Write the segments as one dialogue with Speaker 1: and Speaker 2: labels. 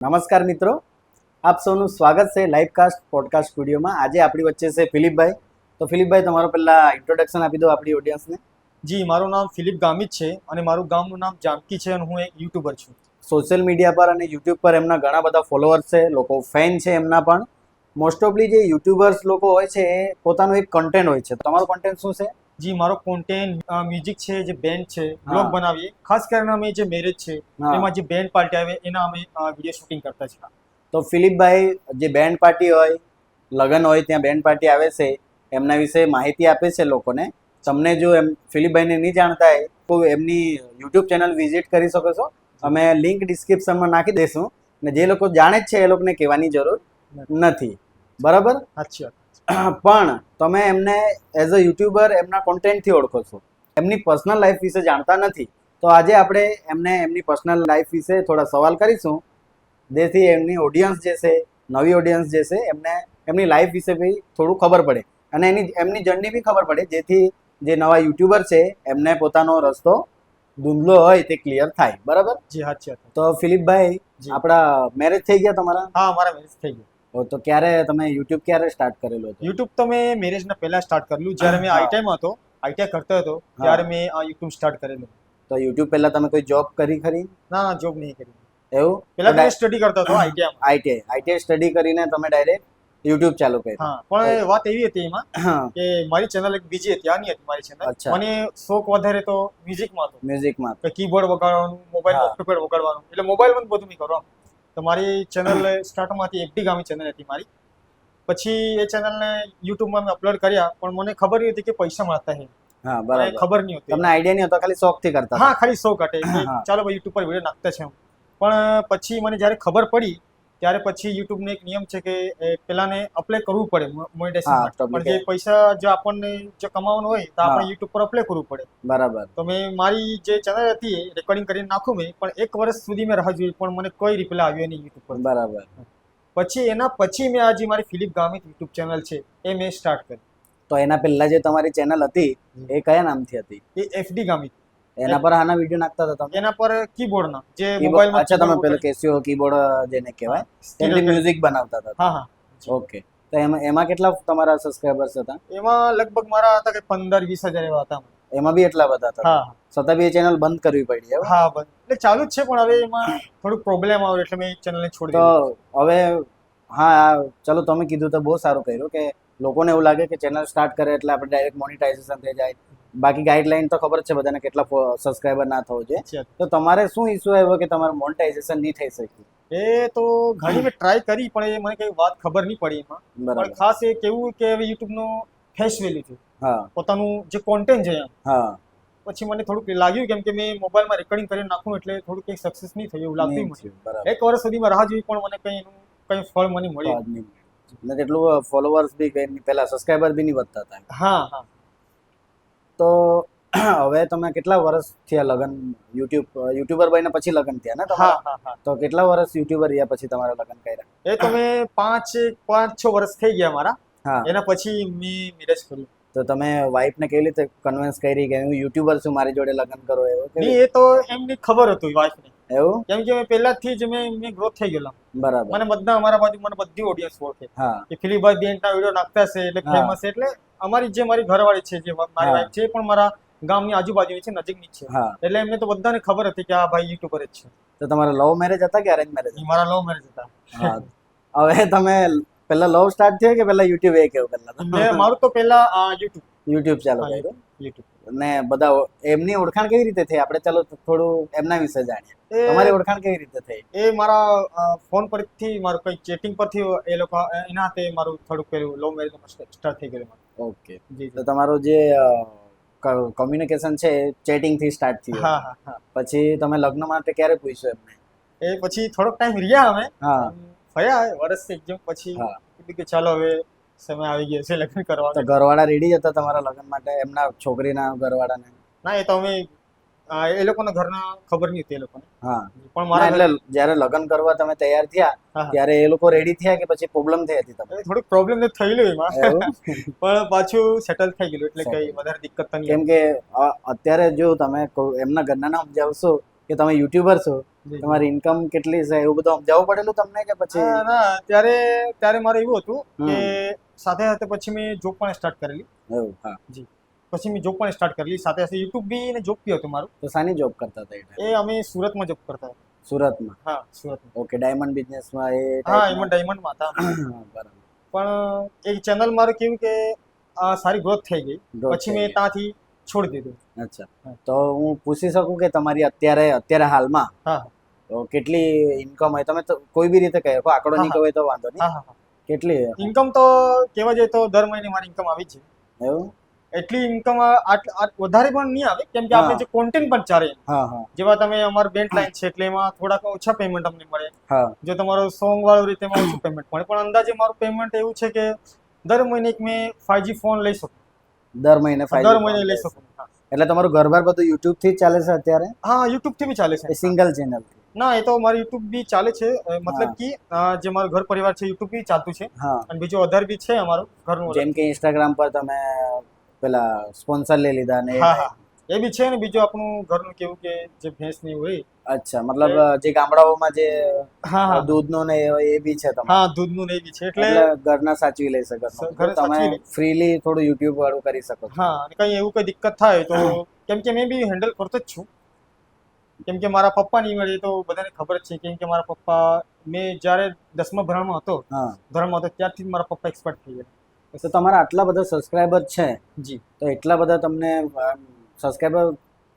Speaker 1: નમસ્કાર મિત્રો, આપ સૌનું સ્વાગત છે લાઈવકાસ્ટ પોડકાસ્ટ સ્ટુડિયોમાં. આજે આપણી વચ્ચે છે ફિલિપભાઈ. તો ફિલિપભાઈ, તમારો પહેલા ઇન્ટ્રોડક્શન આપી દો આપણી ઓડિયન્સને.
Speaker 2: જી, મારું નામ ફિલિપ ગામિત છે અને મારું ગામનું નામ જામકી છે અને હું એક યુટ્યુબર છું.
Speaker 1: સોશિયલ મીડિયા પર અને યુટ્યુબ પર એમના ઘણા બધા ફોલોઅર્સ છે, લોકો ફેન છે એમના પણ. મોસ્ટ ઓફલી જે યુટ્યુબર્સ લોકો હોય છે એ પોતાનું એક કન્ટેન્ટ હોય છે. તમારું કન્ટેન્ટ શું છે?
Speaker 2: જી, મારો કોન્ટેન્ટ મ્યુઝિક છે, જે બેન્ડ છે, બ્લોગ બનાવીએ. ખાસ કરીને અમે જે મેરેજ છે એમાં જે બેન્ડ પાર્ટી આવે એના અમે વિડીયો શૂટિંગ કરતા છીએ.
Speaker 1: તો ફિલિપભાઈ, જે બેન્ડ પાર્ટી હોય, લગ્ન હોય ત્યાં બેન્ડ પાર્ટી આવે છે, એમના વિશે માહિતી આપે છે લોકોને. તમને જો એમ ફિલિપભાઈને નહીં જાણતા હોય તો એમની યુટ્યુબ ચેનલ વિઝિટ કરી શકો છો. અમે લિંક ડિસ્ક્રિપ્શનમાં નાખી દઈશું. ને જે લોકો જાણે જ છે એ લોકોને કહેવાની જરૂર નથી, બરાબર?
Speaker 2: અચ્છા.
Speaker 1: પણ તમે એમને એઝ અ યુટ્યુબર એમના કોન્ટેન્ટથી ઓળખો છો, એમની પર્સનલ લાઈફ વિશે જાણતા નથી. તો આજે આપણે એમને એમની પર્સનલ લાઈફ વિશે થોડા સવાલ કરીશું, જેથી એમની ઓડિયન્સ જે છે, નવી ઓડિયન્સ જે છે, એમને એમની લાઈફ વિશે બી થોડું ખબર પડે અને એમની જર્ની બી ખબર પડે, જેથી જે નવા યુટ્યુબર છે એમને પોતાનો રસ્તો ધૂંધળો હોય તે ક્લિયર થાય, બરાબર?
Speaker 2: જી, અચ્છા.
Speaker 1: તો ફિલિપભાઈ, આપણા મેરેજ થઈ ગયા તમારા?
Speaker 2: હા, મારા મેરેજ થઈ ગયા.
Speaker 1: તો ક્યારે તમે યુટ્યુબ ક્યારે સ્ટાર્ટ કરેલું હતું?
Speaker 2: યુટ્યુબ તો મેં મેરેજના પહેલા સ્ટાર્ટ કરેલું, જ્યારે મેં આઈટીઆઈમાં હતો, આઈટીઆઈ કરતો હતો ત્યારે મેં આ યુટ્યુબ સ્ટાર્ટ કરેલું.
Speaker 1: તો યુટ્યુબ પહેલા તમે કોઈ જોબ કરી ખરી?
Speaker 2: ના, જોબ નહીં કરી.
Speaker 1: એવું?
Speaker 2: પહેલા મેં સ્ટડી કરતો હતો
Speaker 1: આઈટીઆઈ સ્ટડી કરીને તમે ડાયરેક્ટ યુટ્યુબ ચાલુ કર્યું?
Speaker 2: હા, પણ વાત એવી હતી એમાં કે મારી ચેનલ એક બીજી હતી, આની હતી મારી ચેનલ. મને શોખ વધારે તો મ્યુઝિકમાં હતો.
Speaker 1: મ્યુઝિકમાં
Speaker 2: કીબોર્ડ વગાડવાનું, મોબાઈલ ઓક્ટોપેડ વગાડવાનું, એટલે મોબાઈલમાં બધું નહીં કરવાનું. તો મારી ચેનલ સ્ટાર્ટમાંથી એકટી ગામી ચેનલ હતી મારી. પછી એ ચેનલને યુટ્યુબમાં મેં અપલોડ કર્યા, પણ મને ખબર નહીં હતી કે પૈસા મળતા છે.
Speaker 1: હા, બરાબર.
Speaker 2: ખબર નહીં હતી,
Speaker 1: તમને આઈડિયા નહીં હતો, ખાલી શોખથી કરતા?
Speaker 2: હા, ખાલી શોખ હતો કે ચાલો ભાઈ યુટ્યુબ પર વિડીયો નાખતા છે. પણ પછી મને જ્યારે ખબર પડી ત્યારે પછી યુટ્યુબનો એક નિયમ છે કે પેલાને અપ્લાય કરવું પડે મોનેટાઇઝેશન. પણ જે પૈસા જો આપણને જો કમાવાનું હોય તો આપણે યુટ્યુબ પર અપ્લાય કરવું પડે.
Speaker 1: બરાબર.
Speaker 2: તો મેં મારી જે ચેનલ હતી રેકોર્ડિંગ કરીને નાખું મેં, પણ 1 વર્ષ સુધી મેં રાહ જોઈ, પણ મને કોઈ રિપ્લાય આવ્યો નહીં યુટ્યુબ પર.
Speaker 1: બરાબર.
Speaker 2: પછી એના પછી મેં આજે મારી ફિલિપ ગામિત યુટ્યુબ ચેનલ છે એ મેં સ્ટાર્ટ કરી.
Speaker 1: તો એના પહેલા જે તમારી ચેનલ હતી એ કયા નામથી હતી?
Speaker 2: એ એફડી ગામિત.
Speaker 1: એના પર આના વિડીયો નાખતા હતા તમે?
Speaker 2: એના પર કીબોર્ડના જે મોબાઈલમાં.
Speaker 1: અચ્છા, તમે પેલો કેસિયો કીબોર્ડ જેને કહેવાય તેની મ્યુઝિક બનાવતા હતા?
Speaker 2: હા, હા.
Speaker 1: ઓકે. તો એમાં કેટલા તમારા સબસ્ક્રાઇબર્સ હતા?
Speaker 2: એમાં લગભગ મારા હતા કે 15-20 હજાર એવા હતા.
Speaker 1: એમાં બી એટલા બધા હતા?
Speaker 2: હા.
Speaker 1: છતાં બી એ ચેનલ બંધ કરવી પડી?
Speaker 2: હા, બંધ એટલે ચાલુ જ છે, પણ હવે એમાં થોડુંક પ્રોબ્લેમ આવ્યો એટલે મેં ચેનલને છોડી
Speaker 1: દીધી. તો હવે હા, ચલો, તમે કીધું તો બહુ સારું કર્યું કે લોકોને એવું લાગે કે ચેનલ સ્ટાર્ટ કરે એટલે આપણે ડાયરેક્ટ મોનેટાઇઝેશન થઈ જાય. બાકી ગાઈડલાઈન તો ખબર છે બધાને, કેટલા સબસ્ક્રાઇબર ના થવો જોઈએ. તો તમારે શું ઇશ્યુ આવ્યો કે તમારું મોનેટાઇઝેશન નહીં થઈ શક્યું?
Speaker 2: એ તો ઘણી મેં ટ્રાય કરી, પણ એ મને કઈ વાત ખબર નહીં પડી એમાં. પણ ખાસ એ કેવું કે હવે યુટ્યુબનો ફેસ વેલ્યુ છે, પોતાનું જે કોન્ટેન્ટ છે. હા. પછી મને થોડુંક લાગ્યું, કેમ કે મેં મોબાઈલમાં રેકોર્ડિંગ કરીને નાખું એટલે થોડુંક કંઈ સક્સેસ નહીં થયું એવું લાગતું મને. 1 વર્ષ સુધીમાં રાહ જોઈ, પણ મને કંઈ ફળ મને મળ્યું.
Speaker 1: એટલું ફોલોવર્સ બી પહેલા સબસ્ક્રાઇબર બી નહીં વધતા હતા.
Speaker 2: હા, હા.
Speaker 1: તો હવે તમે કેટલા વર્ષ થયા લગ્ન યુટ્યુબર બન્યા પછી લગ્ન થયા ને તમારા?
Speaker 2: હા, હા.
Speaker 1: તો કેટલા વર્ષ યુટ્યુબર રહ્યા પછી તમારા લગ્ન કર્યા?
Speaker 2: એ તો મેં 5-6 વર્ષ થઈ ગયા મારા. હા. એના પછી મેં મેરેજ કર્યું. તો
Speaker 1: તમે વાઈફને કેવી રીતે કન્વિન્સ કરી કે હું યુટ્યુબર છું, મારી જોડે લગ્ન કરો? એવું
Speaker 2: નહીં, એ તો એમને ખબર હતું વાઈફને.
Speaker 1: એવું?
Speaker 2: કેમ કે પહેલાથી જ મેં ગ્રોથ થઈ ગયેલા.
Speaker 1: બરાબર.
Speaker 2: મને બધા અમારા બાજુ મને બધી ઓડિયન્સ ઓળખે કે ફિલિપભાઈ બેન્ડના વિડીયો નાખતા છે એટલે ફેમસ છે. એટલે મારી ઘરવાળી છે, જે મારી વાઈફ છે, પણ મારા ગામની આજુબાજુની છે, નજીકની છે. એટલે એમને તો બધાને ખબર હતી કે આ ભાઈ યુટ્યુબર જ છે.
Speaker 1: તો તમારા લવ મેરેજ હતા કે અરેન્જ મેરેજ?
Speaker 2: મારા લવ મેરેજ હતા.
Speaker 1: હવે તમે પહેલા લવ સ્ટાર્ટ થયો કે પહેલા યુટ્યુબ? એ કેવું પહેલા?
Speaker 2: મારું તો પહેલા
Speaker 1: યુટ્યુબ ચાલુ કર્યું. ને બધા એમની ઓળખાણ કેવી રીતે થઈ? આપણે ચાલો થોડું એમના વિશે જાણીએ. તમારી ઓળખાણ કેવી રીતે થઈ?
Speaker 2: એ મારા ફોન પરથી, મારું કઈ ચેટિંગ પરથી એ લોકો એના હાથે મારું થોડુંક પેલું લવ મેરેજ સ્ટાર્ટ થઈ ગયેલું.
Speaker 1: ઓકે. તો તમારું જે કોમ્યુનિકેશન છે ચેટિંગ થી સ્ટાર્ટ થયું?
Speaker 2: હા, હા.
Speaker 1: પછી તમે લગ્ન માટે ક્યારે પૂછ્યું એમને?
Speaker 2: એ પછી થોડોક ટાઈમ રહ્યા અમે. હા. ફર્યા વર્ષ એકદમ પછી કીધું કે ચાલો હવે સમય આવી ગયો છે લગ્ન કરવાનો.
Speaker 1: તો ઘરવાળા રેડી હતા તમારા લગ્ન માટે? એમના છોકરીના ઘરવાળાને?
Speaker 2: ના, એ તો અમે એ લોકોના ઘરના ખબર નહીં હતી એ લોકોને.
Speaker 1: હા, પણ મારા એટલે જ્યારે લગ્ન કરવા તમે તૈયાર થયા ત્યારે એ લોકો રેડી થયા કે પછી પ્રોબ્લેમ થઈ હતી તમને?
Speaker 2: થોડુંક પ્રોબ્લેમ તો થયેલું એમાં, પણ પાછું સેટલ થઈ ગયેલું એટલે કઈ વધારે દિક્કત નહીં.
Speaker 1: કેમ કે અત્યારે જો તમે એમના ઘરના નામ સમજાવશો કે તમે યુટ્યુબર છો, તમારી ઇન્કમ કેટલી છે એવું બધું સમજાવવું પડેલું તમને કે પછી?
Speaker 2: ના, ત્યારે મારે એવું હતું કે સાથે સાથે પછી મેં જોબ પણ સ્ટાર્ટ કરેલી.
Speaker 1: એવું? હા
Speaker 2: જી. પછી મેં જોબ પણ સ્ટાર્ટ કરેલી, સાથે સાથે યુટ્યુબ બી ને જોબ બી હતું મારું.
Speaker 1: તો શાની જોબ કરતા હતા?
Speaker 2: એ અમે સુરતમાં જોબ કરતા હતા.
Speaker 1: સુરતમાં?
Speaker 2: હા, સુરતમાં.
Speaker 1: ઓકે, ડાયમંડ બિઝનેસમાં એ?
Speaker 2: હા, એમાં ડાયમંડમાં હતા.
Speaker 1: બરાબર.
Speaker 2: પણ એક ચેનલ મારું કેવું કે સારી ગ્રોથ થઈ ગઈ, પછી મેં ત્યાંથી છોડી દીધું.
Speaker 1: અચ્છા, તો હું પૂછી શકું કે તમારી અત્યારે હાલમાં
Speaker 2: હા
Speaker 1: તો કેટલી ઇન્કમ હોય? તમે તો કોઈ બી રીતે કહો, આંકડો નહીં કહો તો વાંધો નહીં.
Speaker 2: હા.
Speaker 1: કેટલી
Speaker 2: ઇન્કમ તો કહેવા જઈએ તો દર મહિને મારી ઇન્કમ આવી છે.
Speaker 1: એવું?
Speaker 2: એટલી ઇન્કમ વધારે પણ નહીં આવે, કેમ કે આપણે જે કોન્ટેન્ટ પણ ચાલે. જેવા તમે અમારું બેન્ટ લાઈન છે એટલે એમાં થોડાક ઓછા પેમેન્ટ અમને મળે. જો તમારો સોંગ વાળું રીતે એમાં ઓછું પેમેન્ટ મળે, પણ અંદાજે મારું પેમેન્ટ એવું છે કે દર મહિને એક મેં 5G ફોન લઈ શકું.
Speaker 1: દર મહિને 5G
Speaker 2: લઈ શકું.
Speaker 1: એટલે તમારું ઘરબાર બધું યુટ્યુબ થી ચાલે છે અત્યારે?
Speaker 2: હા, યુટ્યુબ થી બી ચાલે છે.
Speaker 1: Single channel?
Speaker 2: ના, એ તો મારું યુટ્યુબ બી ચાલે છે, મતલબ કે જે મારું ઘર પરિવાર છે યુટ્યુબ બી ચાલતું છે, અને બીજું અધર બી છે અમારું ઘરનું.
Speaker 1: જેમ કે ઇન્સ્ટાગ્રામ પર તમે પેલા સ્પોન્સર લઈ લીધા ને?
Speaker 2: હા, એ બી છે ને. બીજું આપણું ઘરનું કેવું કે જે ભેંસની હોય.
Speaker 1: અચ્છા, મતલબ જે ગામડાઓમાં જે દૂધનો ને એ બી છે તમારે?
Speaker 2: હા, દૂધનું ને એ બી છે, એટલે
Speaker 1: ઘરના સાચવી લઈ શકો, તમે ફ્રીલી થોડું યુટ્યુબ વાળું કરી શકો.
Speaker 2: હા, અને કઈ એવું કઈ દિક્કત થાય તો, કેમ કે મેં બી હેન્ડલ કરતો જ છું. કેમ કે મારા પપ્પા નહીં મળે તો બધાને ખબર જ છે. કેમ કે મારા પપ્પા, મેં જ્યારે 10મા ધોરણમાં હતો ત્યારથી જ મારા પપ્પા એક્સપર્ટ થઈ ગયા.
Speaker 1: તો તમારા આટલા બધા સબસ્ક્રાઇબર છે
Speaker 2: જી,
Speaker 1: તો એટલા બધા તમને સબસ્ક્રાઇબર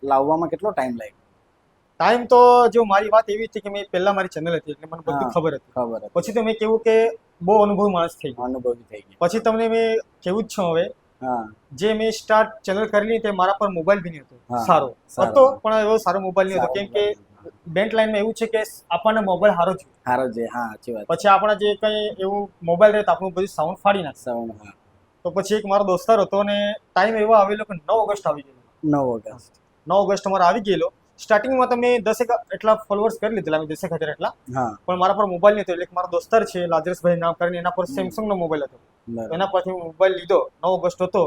Speaker 1: લાવવામાં કેટલો ટાઈમ લાગ્યો?
Speaker 2: ટાઈમ તો જો મારી વાત એવી છે કે મેં પહેલા મારી ચેનલ હતી એટલે મને બધું ખબર હતી. પછી તો મેં કેવું કે બહુ અનુભવ માણસ થઈ ગયો.
Speaker 1: અનુભવી થઈ ગયો.
Speaker 2: પછી તમને મેં કેવું જ છું હવે, જે મેં સ્ટાર્ટ ચેનલ કરેલી તે મારા પર મોબાઈલ બી નહીં હતો. સારો હતો પણ એવો સારો મોબાઈલ નહીં હતો, કેમ કે બેન્ટ લાઈનમાં એવું છે કે આપણને મોબાઈલ સારો છે.
Speaker 1: હા, સાચી વાત.
Speaker 2: પછી આપણા જે કઈ એવું મોબાઈલ રહે તો આપણું બધું સાઉન્ડ ફાડી નાખે. તો પછી એક મારો દોસ્તાર હતો અને ટાઈમ એવો આવેલો કે 9 ઓગસ્ટ આવી ગયેલો. 9 ઓગસ્ટ મારો આવી ગયેલો. સ્ટાર્ટિંગમાં તો મેં 10 એટલા ફોલોઅર્સ કરી લીધેલા, 10,000 એટલા. પણ મારા પર મોબાઈલ નહીં હતો, એટલે મારો દોસ્તાર છે રાજેશભાઈ નામ કરીને, એના પર સેમસંગ નો મોબાઈલ હતો. એના પરથી મોબાઈલ લીધો. 9 ઓગસ્ટ હતો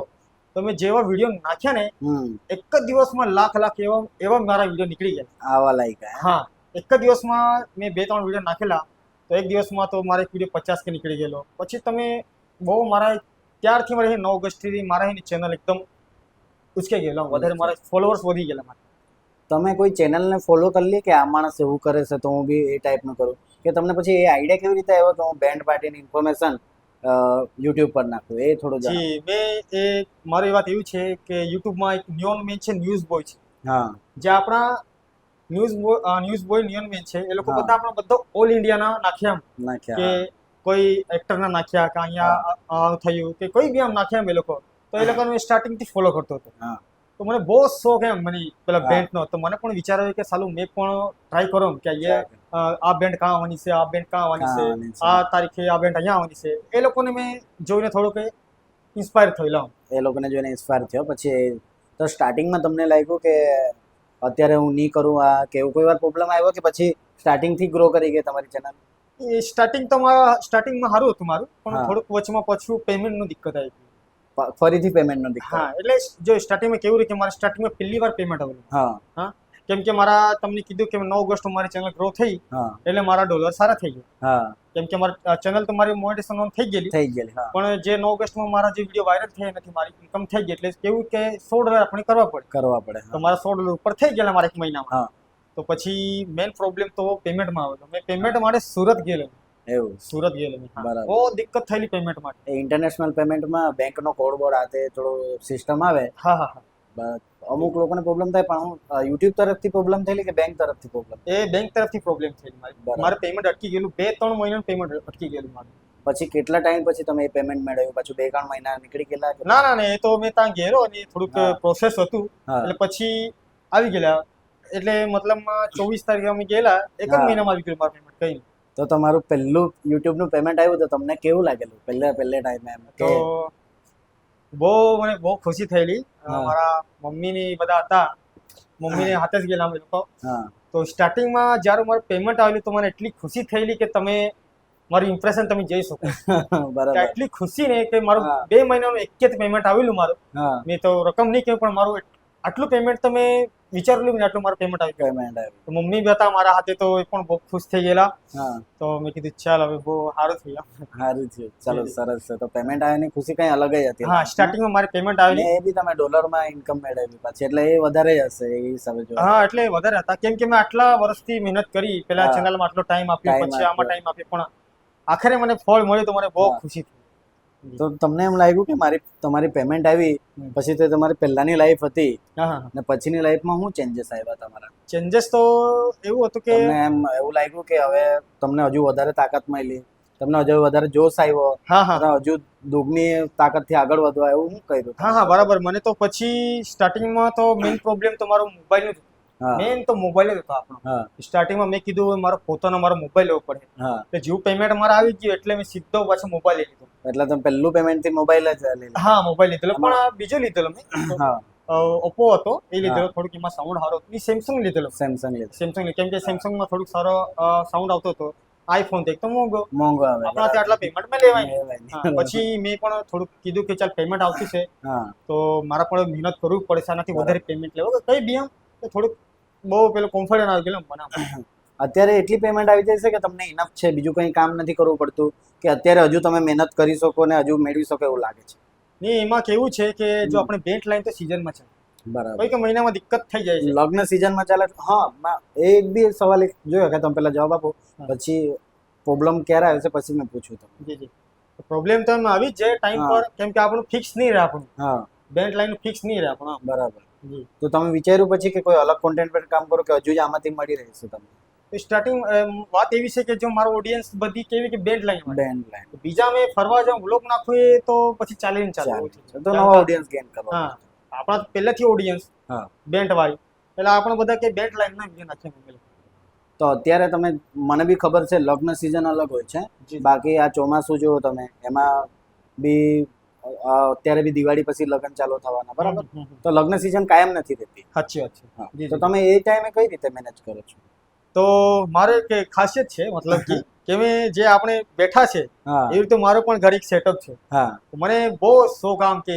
Speaker 2: તો મેં જેવા વિડીયો નાખ્યા ને, એક જ દિવસમાં લાખ એવા મારા વિડીયો નીકળી ગયા.
Speaker 1: આવા લાગ્યા?
Speaker 2: હા, એક જ દિવસમાં મેં 2-3 વિડીયો નાખેલા તો એક દિવસમાં તો મારો એક વિડીયો 50K નીકળી ગયેલો. પછી તમે બહુ મારા ત્યારથી મારે 9 ઓગસ્ટથી મારા ચેનલ એકદમ ઉચકે ગયેલો, વધારે મારા ફોલોઅર્સ વધી ગયેલા.
Speaker 1: તમે કોઈ ચેનલને ફોલો કરી લે કે આ માણસ એવું કરે છે તો હું બી એ ટાઈપનું કરું, કે તમને પછી એ આઈડિયા કેવી રીતે આવ્યો કે હું બેન્ડ પાર્ટીની ઇન્ફોર્મેશન યુટ્યુબ પર નાખું? એ થોડું
Speaker 2: જી, મારી વાત એવી છે કે યુટ્યુબમાં એક નિયોન મેન છે, ન્યૂઝ બોય છે. જે આપણા ન્યૂઝ બોય નિયોન મેન છે, એ લોકો બધા ઓલ ઇન્ડિયાના નાખ્યા કે કોઈ એક્ટરના નાખ્યા કે અહીંયા થયું કે કોઈ બી આમ નાખ્યા એ લોકો. તો એ લોકોને સ્ટાર્ટિંગથી ફોલો કરતો હતો. તો મને બહુ શોખ એમ મને પેલા બેન્ડનો. તો મને પણ વિચાર આવ્યો કે સાલું મેં પણ ટ્રાય કરો કે આ બેન્ડ કાં આવવાની છે, આ બેન્ડ કાં આવવાની છે, આ તારીખે આ બેન્ડ અહીંયા આવવાની છે. એ લોકોને મેં જોઈને થોડુંક ઇન્સ્પાયર થયેલો.
Speaker 1: એ લોકોને જોઈને ઇન્સ્પાયર થયો. પછી તો સ્ટાર્ટિંગમાં તમને લાગ્યું કે અત્યારે હું નહીં કરું આ, કે એવું કોઈ વાર પ્રોબ્લેમ આવ્યો કે પછી સ્ટાર્ટિંગથી ગ્રો કરી ગઈ તમારી ચેનલ?
Speaker 2: સ્ટાર્ટિંગમાં સારું હતું મારું, પણ થોડુંક વચમાં પાછું પેમેન્ટનું દિક્કત આવી.
Speaker 1: ફરીથી પેમેન્ટનો દિક્કત?
Speaker 2: હા, એટલે જો સ્ટાર્ટિંગમાં કેવું રહ્યું કે મારે સ્ટાર્ટિંગમાં પહેલી વાર પેમેન્ટ આવેલું. કેમ કે મારા તમને કીધું કે 9 ઓગસ્ટ મારી ચેનલ ગ્રો થઈ એટલે મારા ડોલર સારા થઈ ગયા. કેમ કે મારી ચેનલ તો મારી મોનેટાઇઝેશન ઓન થઈ ગયેલી. પણ જે 9 ઓગસ્ટમાં મારા જે વિડીયો વાયરલ થયા નથી, મારી ઇન્કમ થઈ ગઈ, એટલે કેવું કે $100 આપણે કરવા પડે. તો મારા $100 ઉપર થઈ ગયેલા મારા એક મહિનામાં. તો પછી મેઇન પ્રોબ્લેમ તો પેમેન્ટમાં આવેલો. મેં પેમેન્ટ માટે સુરત ગયેલો. સુરત ગયેલો. બહુ દિક્કત થયેલી પેમેન્ટ માટે.
Speaker 1: ઇન્ટરનેશનલ પેમેન્ટમાં બેંકનો કોડ બોર્ડ આતે થોડો સિસ્ટમ આવે. અમુક લોકોને પ્રોબ્લેમ થાય, પણ યુટ્યુબ તરફથી પ્રોબ્લેમ થયેલી કે બેંક તરફથી પ્રોબ્લેમ?
Speaker 2: બેંક તરફથી પ્રોબ્લેમ થયેલી. મારે પેમેન્ટ અટકી ગયેલું. 2-3 મહિનાનું પેમેન્ટ અટકી ગયેલું મારું.
Speaker 1: પછી કેટલા ટાઈમ પછી તમે એ પેમેન્ટ મેળવ્યું? પાછું 2-3 મહિના નીકળી ગયેલા?
Speaker 2: ના, એ તો મેં ત્યાં ગયેલો અને થોડુંક પ્રોસેસ હતું એટલે પછી આવી ગયેલા. એટલે મતલબમાં 24 તારીખે અમે ગયેલા, એક જ મહિનામાં આવી ગયેલું મારું પેમેન્ટ. કઈ
Speaker 1: તો તમારું પહેલું યુટ્યુબનું પેમેન્ટ આવ્યું તો તમને કેવું લાગેલું પહેલે ટાઈમે?
Speaker 2: તો મને બહુ ખુશી થયેલી. મારા મમ્મીની બધા હતા, મમ્મીને હાથે જ ગયેલા અમે લોકો. તો સ્ટાર્ટિંગમાં જ્યારે મારું પેમેન્ટ આવેલું તો મને એટલી ખુશી થયેલી કે તમે મારું ઇમ્પ્રેશન તમે જોઈ શકો. એટલી ખુશી ને કે મારું 2 મહિનાનું એક જ પેમેન્ટ આવેલું મારું. મેં તો રકમ નહીં કહ્યું, પણ મારું આટલું પેમેન્ટ તમે વિચારેલું આટલું મારું પેમેન્ટ આવી ગયું.
Speaker 1: પેમેન્ટ આવ્યું.
Speaker 2: તો મમ્મી બી હતા મારા હાથે, તો એ પણ બહુ ખુશ થઈ ગયેલા.
Speaker 1: હા,
Speaker 2: તો મેં કીધું ચાલ હવે બહુ સારું થઈ ગયા.
Speaker 1: સારું છે. ચાલો, સરસ છે. તો પેમેન્ટ આવ્યાની ખુશી કઈ અલગ જ હતી.
Speaker 2: હા, સ્ટાર્ટિંગમાં મારી પેમેન્ટ
Speaker 1: અને
Speaker 2: આવેલી.
Speaker 1: એ બી તમે ડોલરમાં ઇન્કમ મેળવેલી પાછી, એટલે એ વધારે જ હશે એ હિસાબે જો.
Speaker 2: હા, એટલે વધારે હતા, કેમ કે મેં આટલા વર્ષથી મહેનત કરી, પેલા
Speaker 1: હા.
Speaker 2: ચેનલમાં આટલો ટાઈમ આપ્યો,
Speaker 1: Time
Speaker 2: પછી આમાં
Speaker 1: આપ્યો.
Speaker 2: ટાઈમ આપ્યો, પણ આખરે મને ફળ મળ્યું તો મને બહુ
Speaker 1: હા.
Speaker 2: ખુશી થઈ.
Speaker 1: તો તમને એમ લાગ્યું કે તમારી પેમેન્ટ આવી પછી તો તમારી પહેલાની લાઈફ હતી
Speaker 2: હા હા,
Speaker 1: ને પછીની લાઈફમાં શું ચેન્જીસ આવ્યા તમારા?
Speaker 2: ચેન્જીસ તો એવું હતું કે
Speaker 1: તમને એમ એવું લાગ્યું કે હવે તમને હજુ વધારે તાકાત મળી, તમને હજુ વધારે જોશ આવ્યો,
Speaker 2: હા હા
Speaker 1: અને હજુ દુગની તાકાતથી આગળ વધવા, એવું શું કર્યું તમે?
Speaker 2: હા હા, બરાબર. મને તો પછી સ્ટાર્ટિંગમાં તો મેઇન પ્રોબ્લેમ તો મારો મોબાઈલ જ હતો.
Speaker 1: હા
Speaker 2: મેઇન તો મોબાઈલ જ હતો આપણો.
Speaker 1: હા
Speaker 2: સ્ટાર્ટિંગમાં મેં કીધું હવે મારો પોતાનો મારો મોબાઈલ લેવો પડે.
Speaker 1: હા.
Speaker 2: એટલે જેવું પેમેન્ટ મારે આવી ગયું એટલે મેં સીધો પાછો મોબાઈલ લઈ લીધો.
Speaker 1: એટલે તમે પહેલું પેમેન્ટ થી મોબાઈલ જ લઈ લીધો?
Speaker 2: હા, મોબાઈલ લીધેલો, પણ આ બીજો લીધેલો મેં.
Speaker 1: હા,
Speaker 2: ઓપ્પો હતો એ લીધેલો. થોડુંક એમાં સાઉન્ડ સારો હતો. સેમસંગ લીધેલો.
Speaker 1: સેમસંગ લીધો.
Speaker 2: સેમસંગ, કેમ કે સેમસંગમાં થોડુંક સારો સાઉન્ડ આવતો હતો. આઈફોન તો એક તો મોંઘો,
Speaker 1: મોંઘો આવે.
Speaker 2: આપણાથી આટલા પેમેન્ટ માં લેવાય નહીં.
Speaker 1: લેવાય નહીં.
Speaker 2: હા, પછી મેં પણ થોડુંક કીધું કે ચાલ પેમેન્ટ આવતું છે
Speaker 1: હા
Speaker 2: તો મારા પણ મહેનત કરવી પડશે, આનાથી
Speaker 1: બરાબર.
Speaker 2: વધારે પેમેન્ટ લેવો કઈ બી આમ તો થોડુંક બહુ પેલું કોન્ફિડન્સ આવી ગયેલો મને આમ.
Speaker 1: અત્યારે એટલી પેમેન્ટ આવી જાય છે કે તમને ઇનફ છે, બીજું કંઈ કામ નથી કરવું પડતું, કે અત્યારે હજુ તમે મહેનત કરી શકો ને હજુ મેળવી શકો એવું લાગે છે?
Speaker 2: ને એમાં કેવું છે કે જો આપણે બેંક લાઈન તો સિઝનમાં છે,
Speaker 1: બરાબર.
Speaker 2: કોઈ કે મહિનામાં દિક્કત થઈ જાય છે.
Speaker 1: લગ્ન સિઝનમાં ચાલે. હા, એક બી સવાલ એક જોયો કે તમે પેલા જવાબ આપો,
Speaker 2: હા.
Speaker 1: પછી પ્રોબ્લેમ ક્યારે આવે છે પછી મેં પૂછ્યું તમને.
Speaker 2: જી જી, પ્રોબ્લેમ તો એમાં આવી જ જાય ટાઈમ
Speaker 1: હા.
Speaker 2: પર, કેમ કે આપણું ફિક્સ નહીં રહે, આપણું
Speaker 1: હા
Speaker 2: બેંક લાઈન ફિક્સ નહીં રહે આપણું.
Speaker 1: બરાબર.
Speaker 2: જી,
Speaker 1: તો તમે વિચાર્યું પછી કે કોઈ અલગ કોન્ટેન્ટ પર કામ કરો કે હજુ જ આમાંથી મળી રહેશે તમને?
Speaker 2: તો સ્ટાર્ટિંગ વાત એવી છે કે જો મારો ઓડિયન્સ બધી કેવી કે બેંક લાઈન વાળી.
Speaker 1: બેન્ડ લાઈન
Speaker 2: બીજા મેં ફરવા જાઉં વ્લોગ નાખું એ તો પછી ચાલે ને ચાલે એવું છે.
Speaker 1: તો નવા ઓડિયન્સ ગેઇન કરો.
Speaker 2: હા, આપણા પહેલેથી ઓડિયન્સ
Speaker 1: હા.
Speaker 2: બેન્ટ વાળી, એટલે આપણે બધા કે બેન્ટ લાઈન ના વિડીયો નાખીએ.
Speaker 1: તો અત્યારે તમે, મને બી ખબર છે લગ્ન સિઝન અલગ હોય છે,
Speaker 2: જી.
Speaker 1: બાકી આ ચોમાસું જુઓ તમે, એમાં બી અત્યારે બી દિવાળી પછી લગ્ન ચાલુ થવાના, બરાબર? તો લગ્ન સિઝન કાયમ નથી રહેતી.
Speaker 2: સાચી વાત છે.
Speaker 1: હા.
Speaker 2: જી,
Speaker 1: તો
Speaker 2: જી.
Speaker 1: તમે એ ટાઈમે કઈ રીતે મેનેજ કરો છો?
Speaker 2: તો મારે એક ખાસિયત છે, મતલબ કે મેં જે આપણે બેઠા છે
Speaker 1: હા
Speaker 2: એવી રીતે મારો પણ ઘરે એક સેટઅપ છે.
Speaker 1: હા
Speaker 2: તો મને બહુ શોખ આમ કે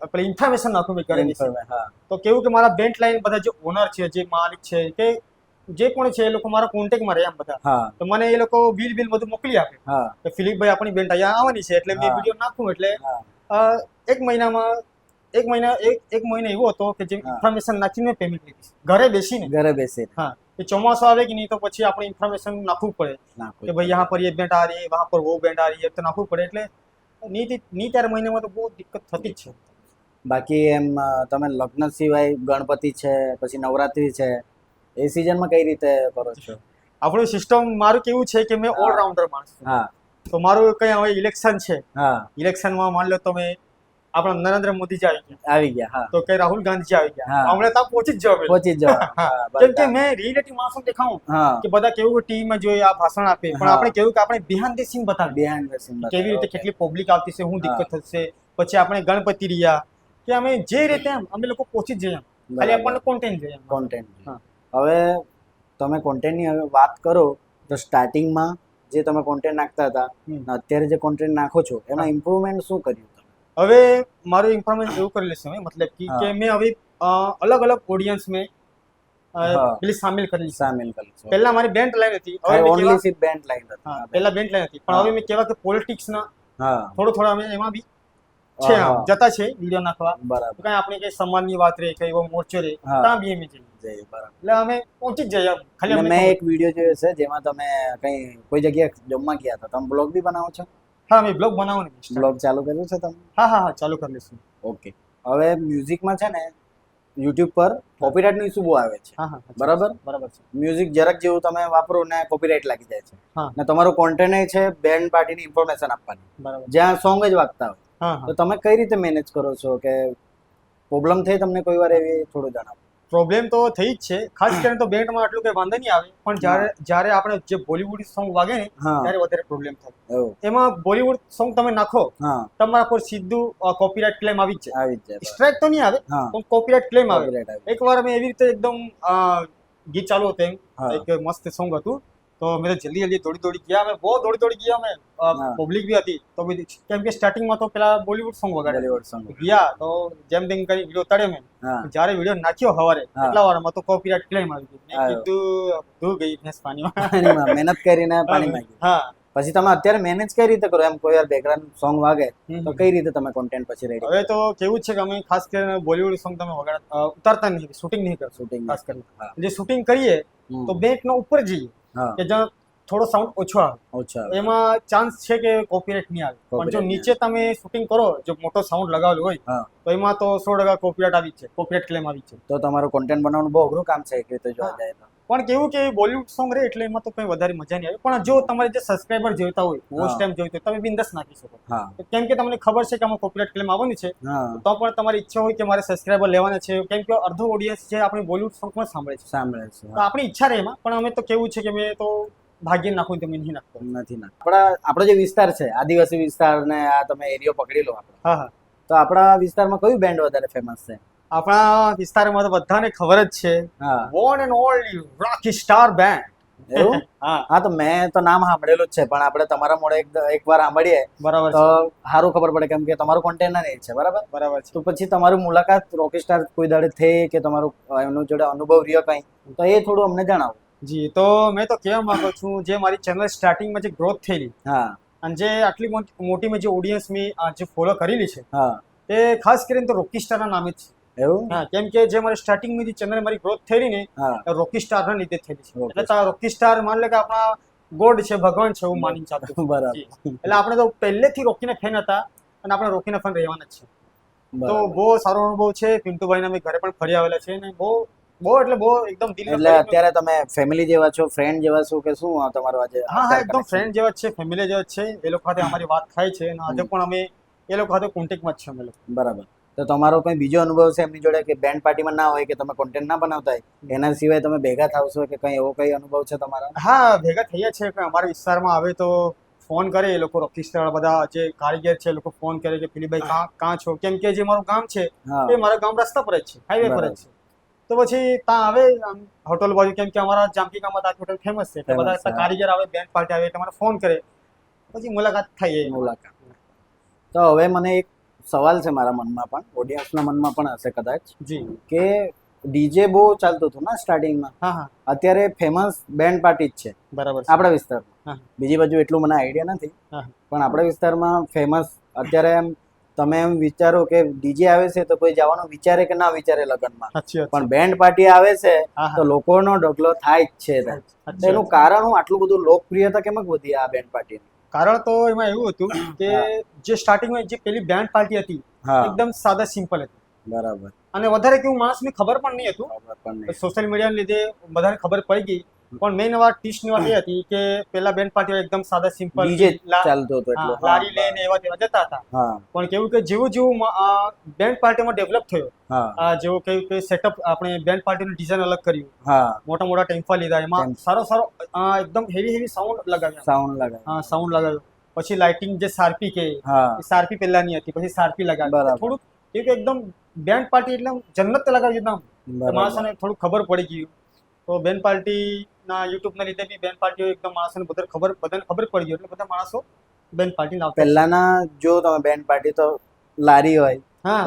Speaker 2: આપણે ઇન્ફોર્મેશન નાખું મેં ઘરે બેસીને.
Speaker 1: હા
Speaker 2: તો કેવું કે મારા બેન્ટ લાઈન બધા જે ઓનર છે, જે માલિક છે, કે જે પણ છે એ લોકો મારા કોન્ટેક્ટમાં રહે આમ બધા.
Speaker 1: હા
Speaker 2: તો મને એ લોકો બિલ બધું મોકલી આપે
Speaker 1: હા
Speaker 2: કે ફિલિપભાઈ આપણી બેન્ટ અહીંયા આવવાની છે, એટલે મેં
Speaker 1: હા.
Speaker 2: વિડીયો નાખું એટલે
Speaker 1: હા
Speaker 2: એક મહિનામાં એક મહિનો એવો હતો કે જે
Speaker 1: હા.
Speaker 2: ઇન્ફોર્મેશન નાખીને પેમેન્ટ લીધી ઘરે બેસીને.
Speaker 1: ઘરે બેસીને.
Speaker 2: हाँ, ये ચોમાસું આવે કે નહીં તો પછી આપણે ઇન્ફોર્મેશન નાખવું પડે
Speaker 1: નાખો
Speaker 2: કે ભાઈ यहाँ पर ये बैंड आ रही है, वहाँ पर वो बैंड आ रही है, તો નાખવું પડે. એટલે ની ત્યારે મહિનામાં તો બહુ દિક્કત થતી જ છે.
Speaker 1: બાકી એમ તમે લગ્ન સિવાય ગણપતિ છે, પછી નવરાત્રી છે, એ સિઝનમાં કઈ રીતે કરો છો?
Speaker 2: આપણું સિસ્ટમ મારું કેવું છે કે મેં
Speaker 1: હા.
Speaker 2: ઓલરાઉન્ડર માણસ છું.
Speaker 1: હા
Speaker 2: તો મારું કઈ હવે ઇલેક્શન છે,
Speaker 1: હા
Speaker 2: ઇલેક્શનમાં માન લો તમે આપણા નરેન્દ્ર મોદી આવી ગયા,
Speaker 1: આવી ગયા. હા
Speaker 2: તો કઈ રાહુલ ગાંધી આવી ગયા,
Speaker 1: હા.
Speaker 2: હમણાં ત્યાં પહોંચી જ જવા
Speaker 1: પહોંચી જ જવાનું.
Speaker 2: હા,
Speaker 1: હા,
Speaker 2: કેમ કે
Speaker 1: બધા.
Speaker 2: મેં રિલેટિવ માણસો દેખાઉં
Speaker 1: હા
Speaker 2: કે બધા કેવું ટીવીમાં જોઈએ આ ભાષણ આપે, પણ
Speaker 1: હા.
Speaker 2: આપણે કેવું કે આપણે બિહાઇન્ડ ધ સીન બતાવીએ
Speaker 1: બિહાઇન્ડ ધ સીન
Speaker 2: કેવી રીતે કેટલી પબ્લિક આવતી છે, શું
Speaker 1: હા.
Speaker 2: દિક્કત થશે. પછી આપણે ગણપતિ રહ્યા કે અમે જે રીતે અમે લોકો પહોંચી જ જઈએ, ખાલી આપણને કોન્ટેન્ટ જોઈએ.
Speaker 1: કોન્ટેન્ટ.
Speaker 2: હા.
Speaker 1: હવે તમે કોન્ટેન્ટની હવે વાત કરો તો સ્ટાર્ટિંગમાં જે તમે કોન્ટેન્ટ નાખતા હતા અને અત્યારે જે કોન્ટેન્ટ નાખો છો એમાં
Speaker 2: હા.
Speaker 1: ઇમ્પ્રુવમેન્ટ શું કર્યું તમે?
Speaker 2: હવે મારું ઇન્ફોર્મેશન એવું કરી લેશે મતલબ
Speaker 1: હા.
Speaker 2: કે મેં હવે અલગ અલગ ઓડિયન્સ મેં
Speaker 1: હા.
Speaker 2: પેલી સામેલ કરી છે.
Speaker 1: સામેલ કરી છો.
Speaker 2: પહેલા મારી બેન્ટ લાઈન હતી, હવે મેં
Speaker 1: ઓનલી
Speaker 2: કેવા
Speaker 1: સીટ બેન્ડ લાઈન હતી.
Speaker 2: હા, પહેલા બેન્ટ લાઈન હતી, પણ
Speaker 1: હા.
Speaker 2: હવે મેં કેવા કે પોલિટિક્સના
Speaker 1: હા
Speaker 2: થોડા અમે એમાં બી છે, આમ
Speaker 1: હા.
Speaker 2: જતા છે વિડીયો નાખવા.
Speaker 1: બરાબર.
Speaker 2: કઈ આપણે કઈ સમાનની વાત રહે, કઈ એવો મોરચો રહે,
Speaker 1: હા.
Speaker 2: ત્યાં બી અમે જઈએ.
Speaker 1: જય બરાબર.
Speaker 2: એટલે અમે પહોંચી જ જઈએ આમ. ખાલી
Speaker 1: અને
Speaker 2: અમને
Speaker 1: મેં
Speaker 2: ખબર.
Speaker 1: એક વિડીયો જોયો છે જેમાં તમે કઈ કોઈ જગ્યાએ જમવા ગયા હતા, તમે બ્લોગ બી બનાવો છો?
Speaker 2: હા, મેં બ્લોગ બનાવવાનું
Speaker 1: બ્લોગ ચાલુ કર્યું છે તમે?
Speaker 2: હા હા હા, ચાલુ કરી લઈશું.
Speaker 1: ઓકે. હવે મ્યુઝિકમાં છે ને યુટ્યુબ પર કોપીરાઇટનો ઇશ્યુ બહુ આવે છે,
Speaker 2: હા હા,
Speaker 1: બરાબર?
Speaker 2: બરાબર છે.
Speaker 1: મ્યુઝિક જરાક જેવું તમે વાપરો ને કોપીરાઇટ લાગી જાય છે.
Speaker 2: હા.
Speaker 1: ને તમારું કોન્ટેન્ટ છે બેન્ડ પાર્ટીની ઇન્ફોર્મેશન આપવાની,
Speaker 2: બરાબર.
Speaker 1: જ્યાં સોંગ જ વાગતા હોય.
Speaker 2: હા
Speaker 1: તો
Speaker 2: હા,
Speaker 1: તમે કઈ રીતે મેનેજ કરો છો કે પ્રોબ્લેમ થઈ તમને કોઈ વાર એવી? થોડું જણાવો.
Speaker 2: પ્રોબ્લેમ તો થઈ જ છે, ખાસ કરીને તો બેન્ડમાં આટલું કઈ વાંધો નહીં આવે, પણ જ્યારે આપણે જે બોલિવૂડ સોંગ વાગે ને
Speaker 1: હા
Speaker 2: ત્યારે વધારે પ્રોબ્લેમ થાય.
Speaker 1: એવું.
Speaker 2: એમાં બોલિવૂડ સોંગ તમે નાખો
Speaker 1: હા
Speaker 2: તમારા પર સીધું કોપીરાઇટ ક્લેમ આવી જ જાય.
Speaker 1: આવી જ જાય.
Speaker 2: સ્ટ્રાઇક તો નહીં આવે,
Speaker 1: હા
Speaker 2: પણ કોપીરાઇટ ક્લેમ આવે.
Speaker 1: કોપીરાઇટ આવી.
Speaker 2: એકવાર મેં એવી રીતે એકદમ ગીત ચાલુ હતું એમ,
Speaker 1: હા.
Speaker 2: એક મસ્ત સોંગ હતું, તો અમે તો જલ્દી દોડી ગયા, અમે બહુ દોડી ગયા, અમે પબ્લિક બી હતી તો બી, કેમ કે સ્ટાર્ટિંગમાં તો પેલા બોલિવૂડ સોંગ વગાડે ગયા, તો જેમ તેમ કરી વિડીયો ઉતાર્યો મેં. જ્યારે વિડીયો નાખ્યો સવારે એટલા વારમાં તો કોપીરાઇટ ક્લેમ આવી ગઈ. મેં કીધું ધૂ ગઈ ભેંસ પાણીમાં.
Speaker 1: મહેનત કરીને પાણીમાં ગઈ.
Speaker 2: હા, પછી
Speaker 1: તમે અત્યારે મેનેજ કઈ રીતે કરો? એમ કોઈ વાર બેકગ્રાઉન્ડ સોંગ વાગે તો કઈ રીતે તમે કોન્ટેન્ટ પછી રેડી?
Speaker 2: હવે તો કેવું છે કે અમે ખાસ કરીને બોલિવૂડ સોંગ તમે ઉતારતા નહીં, શૂટિંગ નહીં કરતા. શૂટિંગ ખાસ કરીને જે શૂટિંગ કરીએ તો બેકનો ઉપર જઈએ કે જ્યાં થોડો સાઉન્ડ ઓછો આવે, એમાં ચાન્સ છે કે કોપીરાઇટ નહીં આવે. પણ જો નીચે તમે શૂટિંગ કરો, જો મોટો સાઉન્ડ લગાવેલો હોય તો એમાં તો 100% કોપીરાઇટ આવી છે, કોપીરાઇટ ક્લેમ આવી છે.
Speaker 1: તો તમારું કોન્ટેન્ટ બનાવવાનું બહુ અઘરું કામ છે એક રીતે જોવા જાય તો.
Speaker 2: પણ કેવું કે બોલિવૂડ સોંગ રહે એટલે એમાં તો કઈ વધારે મજા નહીં આવે. પણ જો તમારે જે સબસ્ક્રાઇબર જોઈતા હોય, વોચ ટાઈમ જોઈતો હોય, તમે બિંદાસ નાખી શકો. કેમ કે તમને ખબર છે કે આમાં કોપીરાઇટ ક્લેમ આવવાની છે, તો પણ તમારી ઈચ્છા હોય કે મારે સબસ્ક્રાઇબર લેવાના છે, કેમ કે અડધો ઓડિયન્સ છે આપણી બોલિવૂડ સોંગ પણ સાંભળે છે. તો આપણી ઈચ્છા રહે એમાં, પણ અમે તો કેવું છે કે મેં તો ભાગ્ય નાખું તમે નહીં નાખતો.
Speaker 1: આપણો જે વિસ્તાર છે આદિવાસી વિસ્તાર ને આ તમે એરિયો પકડી લો આપણો.
Speaker 2: હા,
Speaker 1: તો આપણા વિસ્તારમાં કયું બેન્ડ વધારે ફેમસ છે?
Speaker 2: આપણા વિસ્તારમાં તો બધાને ખબર જ છે, one and only Rocky star band.
Speaker 1: એવું? હા, તો મેં તો નામ સાંભળેલું જ છે, પણ આપણે તમારા મોડે એકવાર સાંભળીએ
Speaker 2: બરાબર
Speaker 1: તો સારું ખબર પડે, કેમ કે તમારું કોન્ટેન્ટ નહીં છે. બરાબર છે. તો પછી તમારું મુલાકાત રોકી સ્ટાર કોઈ દાડે થઈ કે તમારું એમનું જોડે અનુભવ રહ્યો કઈ, તો એ થોડું અમને જણાવો.
Speaker 2: જી, તો મેં તો કહેવા માંગુ છું, જે મારી ચેનલ સ્ટાર્ટિંગમાં જે ગ્રોથ થયેલી, અને જે આટલી મોટી મેં જે ઓડિયન્સ મેં જે ફોલો કરેલી છે, તે ખાસ કરીને તો રોકી સ્ટારના નામે જ છે.
Speaker 1: એવું?
Speaker 2: હા, કેમ કે જે મારી સ્ટાર્ટિંગમાં જે ચેનલ મારી ગ્રોથ થયેલી ને, રોકી સ્ટારના લીધે થયેલી છે. એટલે રોકી સ્ટાર માન લે કે આપણા ગોડ છે, ભગવાન છે, એવું માની ચાલતું.
Speaker 1: બરાબર.
Speaker 2: એટલે આપણે તો પહેલેથી રોકીના ફેન હતા અને આપણે રોકીના ફેન રહેવાના જ છે. તો બહુ સારો અનુભવ છે. પિન્ટુભાઈના અમે ઘરે પણ ફરી આવેલા છે ને બહુ એટલે બહુ એકદમ દિલ.
Speaker 1: એટલે અત્યારે તમે ફેમિલી જેવા છો, ફ્રેન્ડ જેવા છો કે શું તમારું આજે?
Speaker 2: હા, એકદમ ફ્રેન્ડ જેવા જ છે, ફેમિલી જેવા જ છે. એ લોકો સાથે અમારી વાત થાય છે અને આજે પણ અમે એ લોકો સાથે કોન્ટેક્ટમાં જ છે અમે લોકો.
Speaker 1: બરાબર. તો તમારો કોઈ બીજો અનુભવ છે એમની જોડે કે બેન્ડ પાર્ટીમાં ના હોય કે તમે કોન્ટેન્ટ ના બનાવતા હોય, એના સિવાય તમે ભેગા થાવ છો કે કઈ એવો કઈ અનુભવ છે તમારા?
Speaker 2: હા, ભેગા થયા છે કે અમારા વિસ્તારમાં આવે તો ફોન કરે એ લોકો, રોકી સ્ટાર બધા જે કારીગર છે એ લોકો ફોન કરે કે ફિલીભાઈ કાં છો, કેમ કે જે મારું ગામ છે એ મારા ગામ રસ્તા પર જ છે, હાઈવે પર જ છે. તો પછી ત્યાં આવે હોટલ બાજુ, કેમ કે અમારા જામકીકામાં આ હોટલ ફેમસ છે, એટલે બધા કારીગર આવે, બેન્ડ પાર્ટી આવે એટલે મને ફોન કરે, પછી મુલાકાત થઈ.
Speaker 1: તો હવે મને એક સવાલ છે મારા મનમાં પણ, ઓડિયન્સના મનમાં પણ હશે કદાચ,
Speaker 2: જી, કે
Speaker 1: ડીજે બહુ ચાલતું હતું ને સ્ટાર્ટિંગમાં. અત્યારે ફેમસ બેન્ડ પાર્ટી જ છે. બરાબર. આપણા વિસ્તારમાં, બીજી બાજુ એટલું મને આઈડિયા નથી, પણ આપણા વિસ્તારમાં ફેમસ અત્યારે એમ તમે એમ વિચારો કે ડીજે આવે છે તો કોઈ જવાનું વિચારે કે ના વિચારે લગ્નમાં, પણ બેન્ડ પાર્ટી આવે છે તો લોકોનો ઢગલો થાય જ છે. એનું કારણ હું આટલું બધું લોકપ્રિયતા કેમ વધી આ બેન્ડ પાર્ટી?
Speaker 2: કારણ તો એમાં એવું હતું કે જે સ્ટાર્ટિંગમાં જે પેલી બેન્ડ પાર્ટી હતી એકદમ સાદા સિમ્પલ હતી.
Speaker 1: બરાબર.
Speaker 2: અને વધારે કેવું માણસને ખબર પણ નહીં હતું, સોશિયલ મીડિયાને લીધે બધાને ખબર પડી ગઈ. પણ મેઇન વાત ટીસ્ટની વાત એ હતી કે પેલા બેન્ડ પાર્ટીઓ એકદમ સાદા સિમ્પલ
Speaker 1: ડીજે ચાલતો હતો, એટલે
Speaker 2: લારી લઈને એવા તેવા જતા હતા. પણ કેવું કે જેવું બેન્ડ પાર્ટીમાં ડેવલપ થયો, જેવું કે સેટઅપ આપણે બેન્ડ પાર્ટીનું ડિઝાઇન અલગ કર્યું, મોટા ટેમ્પા લીધા, એમાં સારો એકદમ હેવી સાઉન્ડ લગાવ્યું. પછી લાઇટિંગ જે સાર્પી કે સાર્પી પહેલાની હતી, પછી સાર્પી લગાવી, થોડુંક કેવું એકદમ બેન્ડ પાર્ટી એટલે જન્નત લગાવી દીધા. માણસોને થોડું ખબર પડી ગયું. તો બેન્ડ પાર્ટીના યુટ્યુબના લીધે બી બેન્ડ પાર્ટીઓ એકદમ માણસોને બધાને ખબર પડી ગયું, એટલે બધા માણસો બેન્ડ પાર્ટી લાવતા.
Speaker 1: પહેલાના જો તમે બેન્ડ પાર્ટી તો લારી હોય,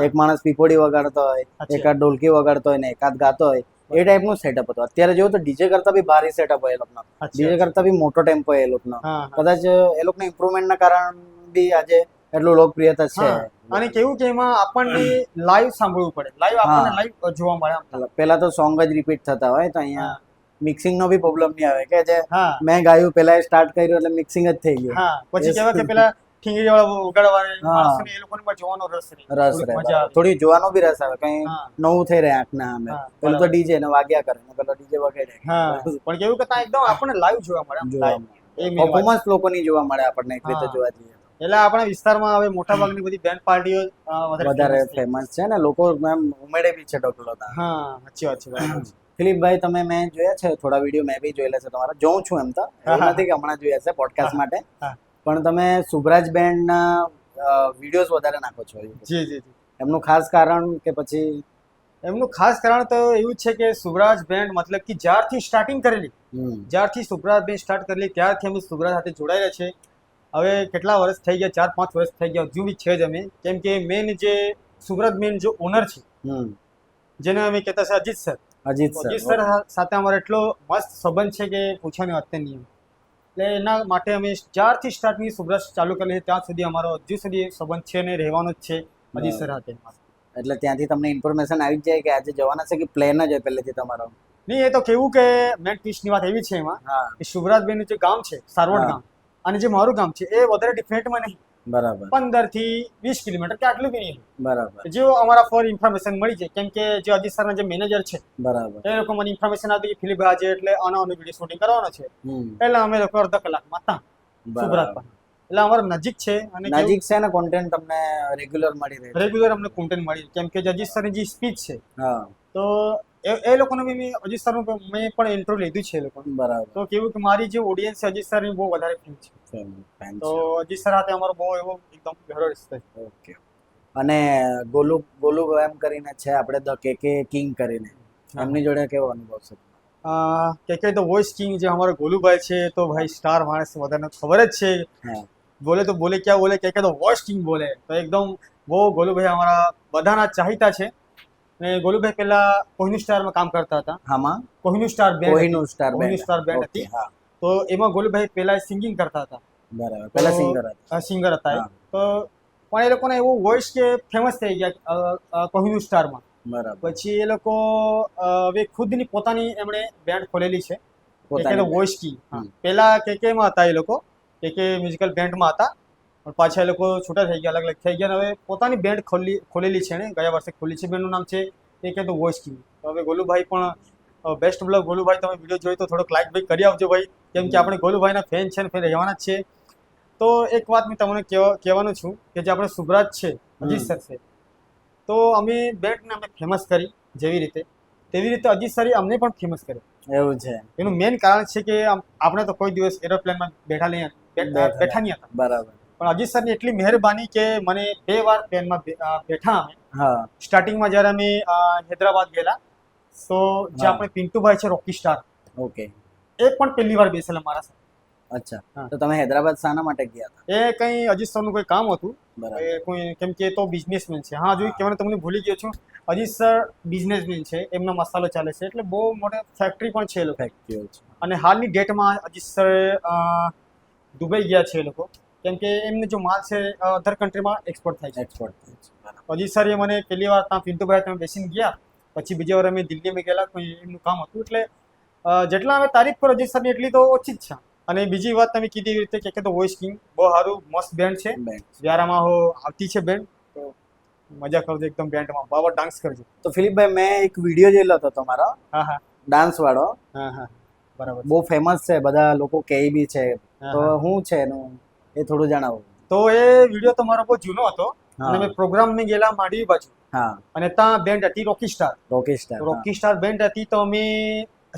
Speaker 1: એક માણસ પીપોડી વગાડતો હોય, એકાદ ઢોલકી વગાડતો હોય ને એકાદ ગાતો હોય, એ ટાઈપનું સેટઅપ હતું. અત્યારે જો તો ડીજે કરતા બી ભારી સેટઅપ હોય એ લોકોનો, ડીજે કરતા બી મોટો ટેમ્પો હોય એ લોકોનો. કદાચ એ લોકોના ઇમ્પ્રુવમેન્ટના કારણ બી આજે એટલું લોકપ્રિયતા છે.
Speaker 2: અને કેવું કે એમાં આપણને લાઈવ સાંભળવું પડે, લાઈવ જોવા મળે.
Speaker 1: પેલા તો સોંગ જ રિપીટ થતા હોય, તો અહીંયા મિક્સિંગ નો બી પ્રોબ્લેમ નહીં આવે કે જે મેં ગાયું પેલા સ્ટાર્ટ કર્યું એટલે મિક્સિંગ જ થઈ ગયું.
Speaker 2: પછી કેવા કે પેલા ઠીંગરી વાળા વગાડવાના એ લોકોને પણ જોવાનો રસ
Speaker 1: રહે, થોડી જોવાનો બી રસ આવે, કઈ નવું થઈ રહે આંખના સામે. પેલું તો ડીજે ને વાગ્યા કરે ને પેલો ડીજે વગાડે.
Speaker 2: પણ કેવું કે ત્યાં એકદમ આપણને લાઈવ જોવા મળે,
Speaker 1: પરફોર્મન્સ લોકોની જોવા મળે આપણને એક રીતે જોવા જઈએ.
Speaker 2: એટલે આપણા વિસ્તારમાં હવે મોટા ભાગની બધી બેન્ડ પાર્ટીઓ
Speaker 1: વધારે ફેમસ છે ને, લોકો ઉમેડે બી છે ઢોકલો.
Speaker 2: સાચી વાત છે.
Speaker 1: ફિલિપભાઈ, તમે મેં જોયા છે થોડા વિડીયો, મેં બી જોયેલા છે તમારા, જોઉં છું એમ તો, એવું નથી કે હમણાં જોયા છે પોડકાસ્ટ માટે, પણ તમે સુભરાજ બેન્ડના વિડીયોઝ વધારે નાખો છો.
Speaker 2: જી.
Speaker 1: એમનું ખાસ કારણ કે પછી
Speaker 2: એમનું ખાસ કારણ તો એવું છે કે સુભરાજ બેન્ડ મતલબ કે જ્યારથી સ્ટાર્ટિંગ કરેલી, જ્યારથી સુભરાજ બેન્ડ સ્ટાર્ટ કરેલી ત્યારથી અમે સુભરાજ સાથે જોડાયેલા છે. હવે કેટલા વર્ષ થઈ ગયા, 4-5 વર્ષ થઈ ગયા, હજુ બી છે જ અમે. કેમ કે મેન જે સુભરાજ મેન જો ઓનર છે, જેને અમે કહેતા છે અજીત સર સાથે અમારો એટલો મસ્ત સંબંધ છે કે પૂછવાની વાત નહીં. એટલે એના માટે અમે જ્યારથી સ્ટાર્ટિંગ સુભરાજ ચાલુ કરેલી છે ત્યાં સુધી અમારો હજુ સુધી સંબંધ છે ને રહેવાનો જ છે અજીત સર સાથે.
Speaker 1: એટલે ત્યાંથી તમને ઇન્ફોર્મેશન આવી જાય કે આજે જવાના છે કે પ્લેન જ હોય પહેલેથી તમારો?
Speaker 2: નહીં, એ તો કેવું કે મેન ટ્વિસ્ટની વાત એવી છે એમાં કે સુભરાજભાઈનું જે ગામ છે સારવડ ગામ અને જે મારું ગામ છે એ વધારે ડિફરન્ટમાં નહીં.
Speaker 1: બરાબર.
Speaker 2: 15 થી 20 કિલોમીટર કે આટલું બી નહીં.
Speaker 1: બરાબર.
Speaker 2: જે અમારા ફોર ઇન્ફોર્મેશન મળી જાય. કેમ કે જે અજીત સરના જે મેનેજર છે,
Speaker 1: બરાબર, એ
Speaker 2: લોકો મને ઇન્ફોર્મેશન આપી કે ફિલિપ આજે એટલે આનો વિડીયો શૂટિંગ કરવાનો છે. એટલે અમે લોકો અડધા કલાકમાં ત્યાં સુભરાજ પર. એટલે અમારો નજીક છે અને
Speaker 1: નજીક છે ને કોન્ટેન્ટ તમને રેગ્યુલર મળી રહે.
Speaker 2: રેગ્યુલર અમને કોન્ટેન્ટ મળી. કેમ કે અજીત સરની જે સ્પીચ છે તો એ લોકોને બી મેં અજીત સરનું મેં પણ ઇન્ટરવ્યુ લીધું છે એ લોકો. બરાબર. તો કેવું કે મારી જે ઓડિયન્સ છે અજીત સરની બહુ વધારે ફેન છે. તો અજીત સર સાથે અમારો બહુ એવો એકદમ ગહેરો રિશ્તો છે.
Speaker 1: ઓકે. અને ગોલુ એમ કરીને છે આપણે ધ કેકે કિંગ કરીને, એમની જોડે કેવો અનુભવ છે?
Speaker 2: કેકે ધ વોઇસ કિંગ જે અમારો ગોલુભાઈ છે તો ભાઈ સ્ટાર માણસ, બધાને ખબર જ છે. બોલે તો બોલે ક્યાં બોલે, કેકે ધ વોઇસ કિંગ બોલે તો એકદમ બહુ ગોલુભાઈ અમારા બધાના ચાહીતા છે. ને ગોલુભાઈ પહેલા કોહિનૂર સ્ટારમાં કામ કરતા હતા.
Speaker 1: હામાં
Speaker 2: કોહિનૂર સ્ટાર બેન્ડ હતી. તો એમાં ગોલુભાઈ પહેલા સિંગિંગ કરતા હતા.
Speaker 1: બરાબર. પહેલા
Speaker 2: સિંગર હતા. તો પણ એ લોકોને એવું વોઇસ કે ફેમસ થઈ ગયા કોહિનૂર સ્ટારમાં.
Speaker 1: બરાબર.
Speaker 2: પછી એ લોકો હવે ખુદની પોતાની એમણે બેન્ડ ખોલેલી છે, કેકે વોઇસ કિંગ. પહેલા કેકેમાં હતા એ લોકો, કેકે મ્યુઝિકલ બેન્ડમાં હતા, પણ પાછા એ લોકો છૂટા થઈ ગયા, અલગ અલગ થઈ ગયા. હવે પોતાની બેન્ડ ખોલેલી છે ને ગયા વર્ષે ખોલી છે. બેન્ડનું નામ છે કેકે ધ વોઇસ કિંગ. તો હવે ગોલુભાઈ પણ બેસ્ટ બ્લોગ. ગોલુભાઈ તમે વિડીયો જોઈ તો થોડોક લાઈક ભાઈ કરી આવજો ભાઈ, કેમ કે આપણે ગોલુભાઈના ફેન છે ને ફેન રહેવાના જ છે. તો એક વાત મેં તમને કહેવાનું છું કે જે આપણે સુભરાજ છે અજીત સર છે, તો અમે બેન્ડને અમે ફેમસ કરી જેવી રીતે, તેવી રીતે અજીત સરે અમને પણ ફેમસ કરી.
Speaker 1: એવું છે.
Speaker 2: એનું મેઇન કારણ છે કે આપણે તો કોઈ દિવસ એરોપ્લેનમાં બેઠા નહીં હતા.
Speaker 1: બરાબર.
Speaker 2: પણ અજીત સરની એટલી મહેરબાની કે મને 2 વાર પ્લેનમાં બેઠા અમે. સ્ટાર્ટિંગમાં જ્યારે અમે હૈદરાબાદ ગયેલા તો જે આપણે પિન્ટુભાઈ છે રોકી સ્ટાર,
Speaker 1: ઓકે,
Speaker 2: એ પણ પહેલી વાર બેસેલા મારા સાથે.
Speaker 1: અચ્છા. તો તમે હૈદરાબાદ શાના માટે ગયા હતા?
Speaker 2: એ કંઈ અજીત સરનું કોઈ કામ હતું. કોઈ કેમ કે તો બિઝનેસમેન છે. હા, જોઈ કહેવાનું તમને ભૂલી ગયો છું, અજીત સર બિઝનેસમેન છે, એમનો મસાલો ચાલે છે, એટલે બહુ મોટી ફેક્ટરી પણ છે એ લોકો. અને હાલની ડેટમાં અજીત સર દુબઈ ગયા છે એ લોકો, કેમ કે એમને જો માલ છે અધર કન્ટ્રીમાં એક્સપોર્ટ થાય છે. અજીત સરે મને પહેલી વાર ત્યાં પિન્ટુભાઈ તમે બેસીને ગયા, પછી બીજી વાર અમે દિલ્હીમાં ગયેલા, કોઈ એમનું કામ હતું. એટલે જેટલા અમે તારીફ કરો અજીત સરની એટલી તો ઓછી જ છે. અને બીજી વાત તમે કીધી એવી રીતે કે તો વોઇસ કિંગ બહુ સારું મસ્ત બેન્ડ છે. વ્યારામાં આવતી છે બેન્ડ, તો મજા કરજો એકદમ બેન્ડમાં, બરાબર ડાન્સ કરજો.
Speaker 1: તો ફિલિપભાઈ મેં એક વિડીયો જોયેલો હતો તમારો, ડાન્સ વાળો.
Speaker 2: બરાબર.
Speaker 1: બહુ ફેમસ છે, બધા લોકો કહે બી છે. તો શું છે એનું એ થોડું જણાવો.
Speaker 2: તો એ વિડીયો તમારો બહુ જૂનો હતો અને અમે પ્રોગ્રામમાં ગયેલા માંડવી બાજુ, અને ત્યાં બેન્ડ હતી રોકી સ્ટાર બેન્ડ હતી. તો અમે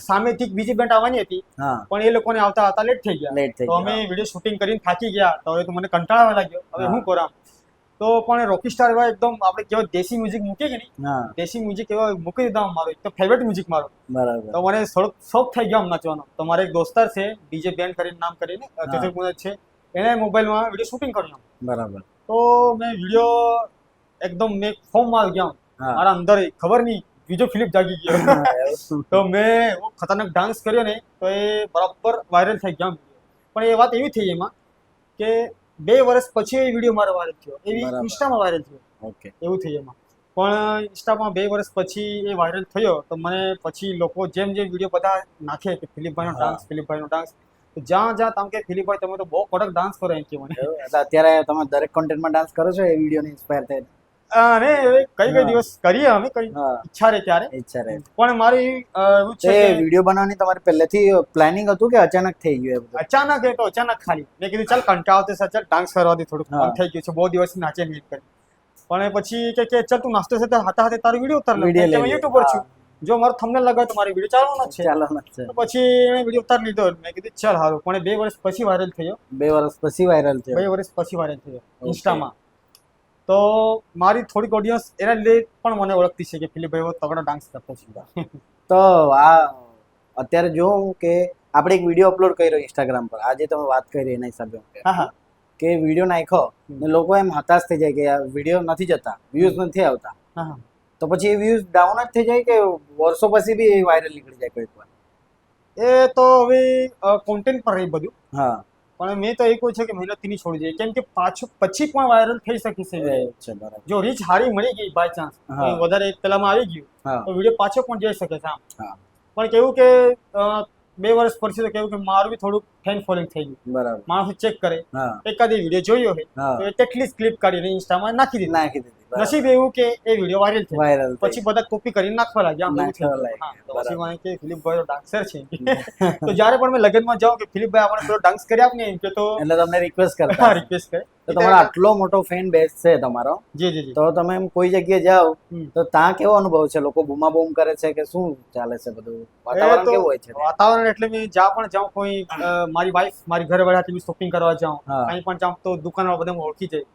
Speaker 2: સામેથી બીજી બેન્ડ આવવાની હતી, પણ એ લોકોને આવતા લેટ થઈ ગયા. તો અમે વિડીયો શૂટિંગ કરીને થાકી ગયા. તો હવે તો મને કંટાળવા લાગ્યો, હવે શું કરામ. તો પણ રોકી સ્ટાર એવા એકદમ આપણે કેવા દેશી મ્યુઝિક મૂકે કે નહીં, દેશી મ્યુઝિક એવા મૂકી દીધા. મારો એક તો ફેવરેટ મ્યુઝિક મારો. તો મને થોડોક શોખ થઈ ગયો આમ નાચવાનો. તો મારો એક દોસ્તાર છે ડીજે બેન્ડ કરીને નામ કરીને છે, એને મોબાઈલમાં વિડીયો શૂટિંગ કર્યું. બરાબર. તો મેં વિડીયો એકદમ મેં ફોર્મમાં આવી ગયા. મારા અંદર ખબર નહીં બીજો ફિલિપ જાગી ગયો. તો મેં ખતરનાક ડાન્સ કર્યો ને, તો એ બરાબર વાયરલ થઈ ગયા. પણ એ વાત એવી થઈ એમાં કે 2 વર્ષ પછી એ વિડીયો મારો વાયરલ થયો, એવી ઇન્સ્ટામાં વાયરલ થયો. ઓકે, એવું થઈ એમાં. પણ ઇન્સ્ટામાં 2 વર્ષ પછી એ વાયરલ થયો, તો મને પછી લોકો જેમ વિડીયો બધા નાખે કે ફિલિપભાઈનો ડાન્સ, તો જ્યાં તમે કે ફિલિપભાઈ તમે તો બહુ કડક ડાન્સ કરો એમ કે મને.
Speaker 1: અત્યારે તમે દરેક કોન્ટેન્ટમાં ડાન્સ કરો છો એ વિડીયોને ઇન્સ્પાયર થઈને?
Speaker 2: અને કઈ દિવસ કરીએ અમે, કઈ ઈચ્છા રહે ત્યારે. પણ મારી એવું છે કે
Speaker 1: વિડીયો બનાવવાની તમારી પહેલેથી પ્લાનિંગ હતું કે અચાનક થઈ ગયું?
Speaker 2: અચાનક એ તો અચાનક ખાલી મેં કીધું ચાલ કંટાળો આવતો ચાલ ડાન્સ કરવાથી થોડુંક મન થઈ ગયું છે, બહુ દિવસ નાચે નહીં કરી. પણ પછી કે ચાલ તું નાસ્તો સાથે હાથે તારો વિડીયો ઉતાર લે, યુટ્યુબ પર છું, જો મારો થંબનેલ લગાવ તો મારી વિડીયો ચાલવાનો છે. તો પછી એને વિડીયો ઉતાર લીધો. મેં કીધું ચાલ સારું. પણ 2 વર્ષ પછી વાયરલ થયો.
Speaker 1: 2 વર્ષ પછી વાયરલ થયો
Speaker 2: ઇન્સ્ટામાં. તો મારી થોડીક ઓડિયન્સ એના લીધે પણ મને ઓળખતી છે કે ફિલિપભાઈ એવો તગડો ડાન્સ કરતો છે.
Speaker 1: તો આ અત્યારે જોઉં કે આપણે એક વિડીયો અપલોડ કર્યો ઇન્સ્ટાગ્રામ પર, આજે તમે વાત કરી એના હિસાબે કે વિડીયો નાખ્યો ને લોકો એમ હતાશ થઈ જાય કે આ વિડીયો નથી જતા, વ્યૂઝ નથી આવતા, તો પછી એ વ્યૂઝ ડાઉન જ થઈ જાય કે વર્ષો પછી બી વાયરલ નીકળી જાય કોઈક વાર?
Speaker 2: એ તો હવે કોન્ટેન્ટ પર રહી બધું.
Speaker 1: હા,
Speaker 2: પણ મેં તો એ કહું છે કે મહેનત ની છોડી દઈએ, કેમ કે પાછું પછી પણ વાયરલ થઈ શકે છે. જો રીચ હારી મળી ગઈ બાય ચાન્સ, વધારે પેલામાં આવી ગયું તો વિડીયો પાછો પણ જઈ શકે છે. પણ કેવું કે 2 વર્ષ પછી તો કેવું કે મારું બી થોડુંક ફેન ફોલોઈંગ થઈ ગયું. બરાબર, માણસો ચેક કરે, એકાદી વિડીયો જોયો હોય તો તેટલી ક્લિપ કાઢીને ઇન્સ્ટામાં નાખી દીધી. નસીબ એવું કે એ વિડીયો વાયરલ થઈ, પછી બધા કોપી કરીને નાખવા લાગ્યા. પછી મને કે ફિલિપભાઈ ડાન્સર છે, તો જ્યારે પણ મેં લગ્નમાં જાઉં કે ફિલિપભાઈ આપણે થોડો ડાન્સ કરી આપને એમ કે, તો
Speaker 1: એટલે તમને રિક્વેસ્ટ કરતા,
Speaker 2: રિક્વેસ્ટ કરે.
Speaker 1: તો તમારો આટલો મોટો ફેન બેઝ છે તમારો, તો તમે એમ કોઈ જગ્યાએ જાઓ તો ત્યાં કેવો અનુભવ છે? લોકો બૂમા બૂમ કરે છે કે શું ચાલે છે બધું? વાતાવરણ કેવું હોય છે?
Speaker 2: વાતાવરણ એટલે મેં જ્યાં પણ જાઉં, કોઈ મારી વાઈફ મારી ઘરે વાળાથી શોપિંગ કરવા જાઉં, કઈ પણ જાઉં તો દુકાનમાં બધા ઓળખી જાય,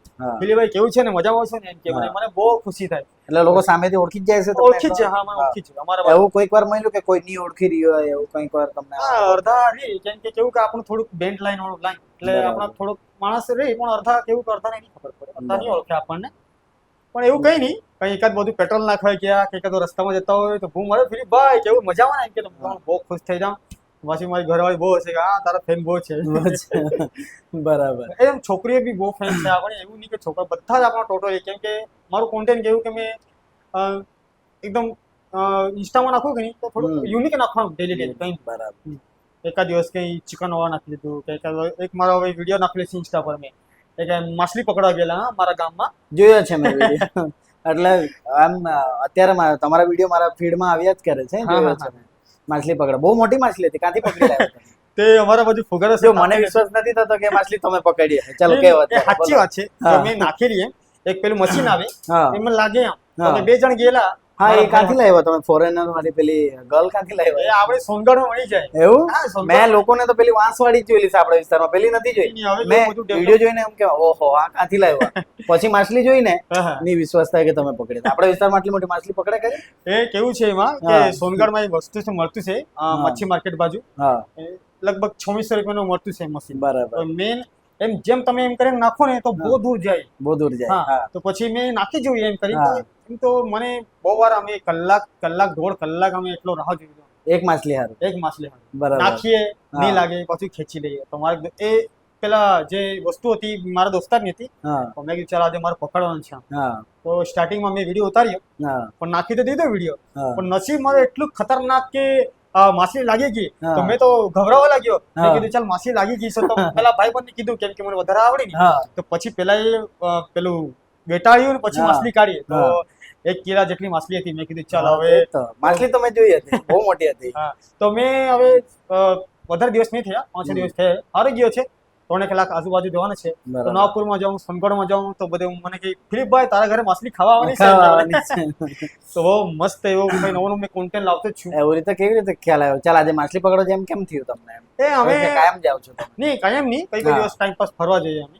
Speaker 2: ફિલિપભાઈ કેવું છે ને, મજામાં છો ને, એમ કે મને બહુ ખુશી થાય.
Speaker 1: એટલે લોકો સામેથી ઓળખી જ જાય છે?
Speaker 2: ઓળખી જ, હા, મને ઓળખી જ. અમારા
Speaker 1: એવું કોઈક વાર મળ્યું કે કોઈ નહીં ઓળખી રહ્યો હોય એવું કંઈક વાર તમને?
Speaker 2: અડધા રે, કેમ કે કેવું કે આપણું થોડુંક બેન્ટ લાઈન વાળું લાઈન, એટલે આપણા થોડુંક માણસ રે, પણ અડધા કેવું કે અડધાને નહીં ખબર પડે, અડધા નહીં ઓળખે આપણને. પણ એવું કઈ નહીં, કઈ એકાદ બધું પેટ્રોલ નાખવા ગયા કે એકાદ રસ્તામાં જતા હોય તો બૂમ મારે, ફિલિપભાઈ કેવું મજામાં ને, એમ કે બહુ ખુશ થઈ જાઉં. પછી મારી ઘરવાળી બહુ હશે કે હા તારા ફેન બહુ છે.
Speaker 1: બરાબર.
Speaker 2: એમ છોકરીઓ બી બહુ ફેન છે આપણે, એવું નહીં કે છોકરા, બધા જ આપણા ટોટલી, કેમ કે મારું કોન્ટેન્ટ કેવું કે મેં એકદમ ઇન્સ્ટામાં નાખું કે નહીં તો થોડું યુનિક નાખવાનું ડેલી કંઈ. બરાબર. એકાદ દિવસ કંઈ ચિકન વાળા નાખી દીધું, કે એક મારો હવે વિડીયો નાખેલો છે ઇન્સ્ટા પર, મેં એક માછલી પકડવા ગયેલા મારા ગામમાં, જોયો છે મેં વિડીયો.
Speaker 1: એટલે આમ અત્યારે તમારા વિડીયો મારા ફીડમાં આવ્યા જ કરે છે. માછલી પકડા, બહુ મોટી માછલી હતી, ક્યાંથી પકડી લાવ્યા?
Speaker 2: તે અમારા બાજુ ફુગારો છે.
Speaker 1: મને વિશ્વાસ નથી થતો કે માછલી તમે પકડી. ચાલો કેવો,
Speaker 2: સાચી વાત છે. મેં નાખેલી એમ, એક પેલું મશીન આવે એમાં લાગે એમ, 2 જણ ગયેલા.
Speaker 1: હા, એ ક્યાંથી લાવ્યા તમે? ફોરેનર વાળી પેલી ગર્લ ક્યાંથી લાવ્યા?
Speaker 2: એ આપણે સોનગઢમાં મળી જાય.
Speaker 1: એવું? મેં લોકોને તો પેલી વાંસ વાળી જોયેલી છે આપણા વિસ્તારમાં, પેલી નથી જોઈ. મેં વિડીયો જોઈને એમ કે ઓહો આ ક્યાંથી લાવ્યા, પછી માછલી જોઈને ની વિશ્વાસ થાય કે તમે પકડી. આપણા વિસ્તારમાં આટલી મોટી માછલી પકડે કરી?
Speaker 2: એ કેવું છે એમાં કે સોનગઢમાં એક વસ્તુ છે, મળતું છે મચ્છી માર્કેટ બાજુ, લગભગ 2600 રૂપિયાનું મળતું છે મશીન. બરાબર. મેન એમ જેમ તમે એમ કરીને નાખો ને તો બહુ દૂર જાય, બહુ દૂર જાય. તો પછી મેં નાખી જોયું એમ કરી, એમ તો મને બહુ વાર અમે કલાક 1.5 કલાક અમે એટલો રાહ જોયો. એક માછલી હારું નાખીએ, નહીં લાગે, પછી ખેંચી લઈએ. તો મારે એ પેલા જે વસ્તુ હતી મારા દોસ્તારની હતી, તો મેં કીધું ચાલ આજે મારે પકડવાનું છે. તો સ્ટાર્ટિંગમાં મેં વિડીયો ઉતાર્યો, પણ નાખી તો દીધો વિડીયો, પણ નસીબ મારે એટલું ખતરનાક કે માછલી લાગી ગઈ. તો મેં તો ગભરાવા લાગ્યો. મેં કીધું ચાલ માછલી લાગી ગઈ છે તો પેલા ભાઈ બંને કીધું, કેમ કે મને વધારે આવડે ને, તો પછી પેલા પેલું બેટાડ્યું ને પછી માછલી કાઢી, તો 1 કિલા જેટલી માછલી હતી. મેં કીધું ચાલ હવે
Speaker 1: માછલી તો મેં જોઈ હતી, બહુ મોટી હતી.
Speaker 2: તો મેં હવે વધારે દિવસ નહીં થયા, 5-6 દિવસ થયા, હારી ગયો છે. 3 કલાક આજુબાજુ જવાના છે. તો નવાપુરમાં જાઉં, સોનગઢમાં જાઉં તો બધે મને કે ફિલિપભાઈ તારા ઘરે માછલી ખાવા આવવાની છે. તો બહુ મસ્ત એવો કઈ નવો મેં કોન્ટેન્ટ લાવતો જ છું.
Speaker 1: એવી રીતે કેવી રીતે ખ્યાલ આવ્યો? ચાલ આજે માછલી પકડો જેમ કેમ થયું તમને?
Speaker 2: એ અમે
Speaker 1: કાયમ જાવ છો?
Speaker 2: નહીં, કાયમ નહીં, કઈ દિવસ ટાઈમ પાસ ફરવા જઈએ અમે.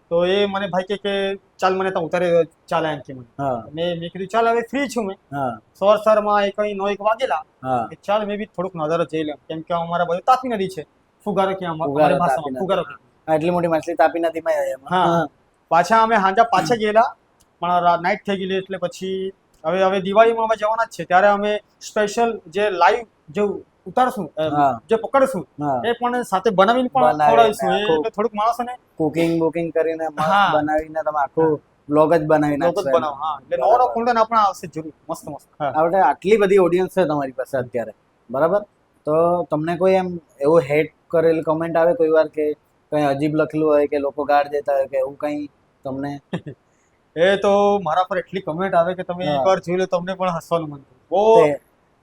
Speaker 2: તો એ મને ભાઈ કે ચાલ મને તો ઉતારે ચાલે એમ કે મને. મેં કીધું ચાલ હવે ફ્રી છું. મેં સવારમાં 9 વાગેલા, ચાલ મેં બી થોડુંક નજારો જોઈ લઉં, કેમ કે અમારા બાજુ તાપી નદી છે. ફુગારો કે અમારી ભાષામાં ફુગારો.
Speaker 1: એટલી મોટી માછલી તાપી નદીમાં.
Speaker 2: પાછા અમે પાછા ગયેલા, પણ નાઇટ થઈ ગયેલી, એટલે પછી હવે દિવાળીમાં અમે જવાના જ છે. ત્યારે અમે સ્પેશિયલ જે લાઈવ જે ઉતારશું, જે પકડશું, એ પણ સાથે બનાવીને પણ ખવડાવીશું. એટલે થોડુંક માણસોને
Speaker 1: કુકિંગ કરીને બનાવીને તમે આખું બ્લોગ જ બનાવી નાખો.
Speaker 2: એટલે નવો કોન્ટેન્ટ આપણે આવશે જરૂર, મસ્ત મસ્ત.
Speaker 1: આપણે આટલી બધી ઓડિયન્સ છે તમારી પાસે અત્યારે, બરાબર? તો તમને કોઈ એમ એવું હેટ કરેલ કમેન્ટ આવે કોઈ વાર કે કઈ અજીબ લખેલું હોય કે લોકો ગાળ દેતા હોય કે એવું કઈ તમને?
Speaker 2: એ તો મારા પર એટલી કમેન્ટ આવે કે તમે એકવાર જોઈ લો તમને પણ હસવાનું મન થાય.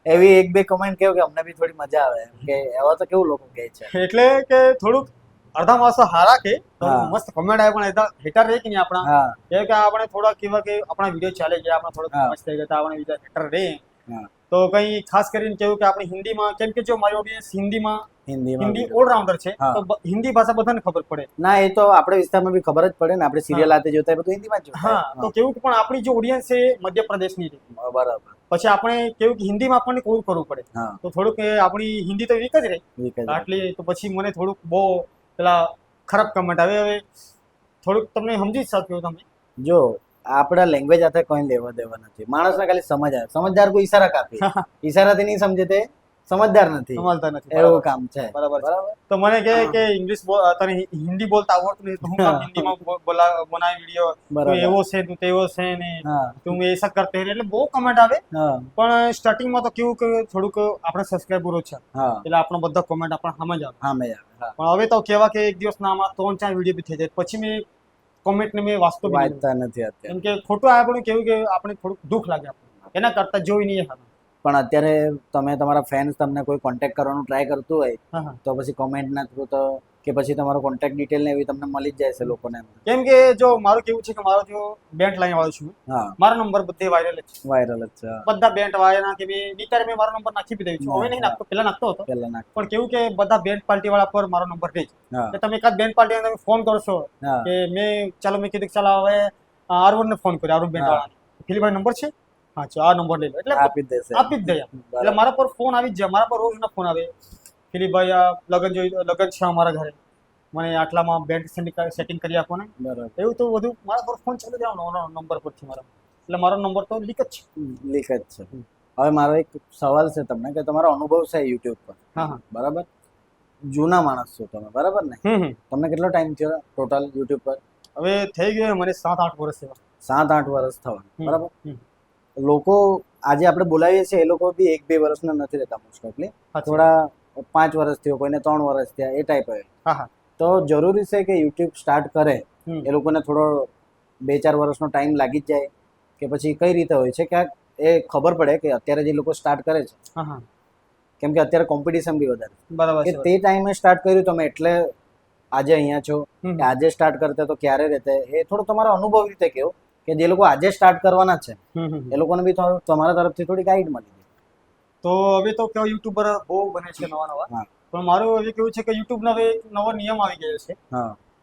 Speaker 1: એવી 1-2 કમેન્ટ કેવું કે અમને બી થોડી મજા આવે કે એવા તો કેવું લોકો કહે છે?
Speaker 2: એટલે કે થોડુંક અડધા માણસો હારા કે મસ્ત કમેન્ટ આવે, પણ હેટર રહે કે નહીં આપણા, કે આપણે થોડા કેવા કે આપણા વિડીયો ચાલે ગયા, આપણે થોડોક મસ્ત થઈ ગયા, આપણે બીજા હેટર રહે. તો કઈ ખાસ કરીને કેવું કે આપણે હિન્દીમાં, કેમ કે જો મારી ઓડિયન્સ હિન્દીમાં હિન્દી ઓલરાઉન્ડર છે, તો હિન્દી ભાષા બધાને ખબર પડે.
Speaker 1: ના એ તો આપણે વિસ્તારમાં બી ખબર જ પડે ને, આપણે સિરિયલ આતે જોતા બધું હિન્દીમાં જ જોતા.
Speaker 2: હા, તો કેવું કે પણ આપણી જે ઓડિયન્સ છે મધ્યપ્રદેશની છે,
Speaker 1: બરાબર,
Speaker 2: પછી આપણે કેવું કે હિન્દીમાં આપણને કોલ કરવું પડે, તો થોડુંક આપણી હિન્દી તો વીક જ રહી આટલી, તો પછી મને થોડુંક બહુ પેલા ખરાબ કમેન્ટ આવે. હવે થોડુંક તમને સમજી શકો તમે.
Speaker 1: જો આપણા લેંગ્વેજ સાથે કોઈ લેવા દેવા નથી, માણસને ખાલી સમજ આવે. સમજદાર કોઈ ઈશારા કાપી, ઈશારાથી નહીં સમજે તે સમજદાર નથી,
Speaker 2: સમજતા નથી,
Speaker 1: એવું કામ છે.
Speaker 2: બરાબર. તો મને કહે કે ઇંગ્લિશ તને હિન્દી બોલતા આવડતું નહીં, તો હું કામ હિન્દીમાં બનાવી વિડીયો, તું એવો છે, તું તેવો છે ને, તું એસા કરતે રહે, એટલે બહુ કમેન્ટ આવે. પણ સ્ટાર્ટિંગમાં તો કેવું કે થોડુંક આપણે સબસ્ક્રાઈબર ઓછા, એટલે આપણો બધા કોમેન્ટ આપણે સામે જ આવે. પણ હવે તો કેવા કે એક દિવસના આમાં 3-4 વિડીયો બી થઈ જાય, પછી મેં કોમેન્ટને મેં વાંચતા નથી, કેમ કે ખોટું આપણને કેવું કે આપણે થોડુંક દુઃખ લાગે, એના કરતા જોઈ નહીં.
Speaker 1: પણ અત્યારે તમે તમારા ફેન્સ તમને કોઈ કોન્ટેક્ટ કરવાનું ટ્રાય કરતું હોય તો પછી કોમેન્ટના થ્રુ તો કે પછી તમારો કોન્ટેક્ટ ડિટેલ ને એવી તમને મળી જ જાય છે લોકોને.
Speaker 2: કેમ કે જો મારું કેવું છે કે મારો જો બેન્ટ લાઈન વાળો છું, મારો નંબર બધે વાયરલ જ છે. બધા બેન્ટ વાળા કે નીતારે મેં મારો નંબર નાખી બી દઉં છું. હવે નહીં નાખતો, પેલા નાખતો હતો, પણ કેવું કે બધા બેન્ટ પાર્ટી વાળા પર મારો નંબર દે છે. તમે એકાદ બેન્ટ પાર્ટી તમે ફોન કરશો કે મેં કીધું ચાલો હવે આરવન ને ફોન કર્યો, આરવન બેન્ટ વાળા, ફિલિપભાઈ નંબર છે, હા ચો આ નંબર લઈ લો, એટલે આપી જ દે. એટલે મારા પર ફોન આવી જ જાય, મારા પર રોજના ફોન આવે, ફિલિપભાઈ આ લગન છે અમારા ઘરે, મને આટલામાં બેન્ડ સેટિંગ કરી આપો ને, એવું તો બધું મારા પર ફોન ચાલુ જવાનો નંબર પરથી મારા, એટલે મારો નંબર તો લીક જ છે.
Speaker 1: હવે મારો એક સવાલ છે તમને કે તમારો અનુભવ છે યુટ્યુબ પર, બરાબર? જૂના માણસ છો તમે, બરાબર ને? તમને કેટલો ટાઈમ થયો ટોટલ યુટ્યુબ પર?
Speaker 2: હવે થઈ ગયો મને 7-8 વર્ષ થયા.
Speaker 1: 7-8 વર્ષ થવા, બરાબર? લોકો આજે આપણે બોલાવીએ છીએ એ લોકો બી 1-2 વર્ષના નથી રહેતા, મોસ્ટ ઓફલી થોડા 5 વર્ષ થયો, કોઈને 3 વર્ષ થયા, એ ટાઈપ આવે. તો જરૂરી છે કે યુટ્યુબ સ્ટાર્ટ કરે એ લોકોને થોડો 2-4 વર્ષનો ટાઈમ લાગી જ જાય, કે પછી કઈ રીતે હોય છે કે એ ખબર પડે કે અત્યારે જે લોકો સ્ટાર્ટ કરે છે, કેમ કે અત્યારે કોમ્પિટિશન બી વધારે,
Speaker 2: બરાબર,
Speaker 1: કે તે ટાઈમે સ્ટાર્ટ કર્યું તમે એટલે આજે અહીંયા છો, કે આજે સ્ટાર્ટ કરતે તો ક્યારે રહેતે, એ થોડો તમારો અનુભવ રીતે કહો કે જે લોકો આજે સ્ટાર્ટ કરવાના છે એ લોકોને બી તમારા તરફથી થોડી ગાઈડ મળી જાય.
Speaker 2: તો હવે તો કેવા યુટ્યુબર બહુ બને છે નવા, પણ મારું હવે કેવું છે કે યુટ્યુબનો હવે એક નવો નિયમ આવી ગયો છે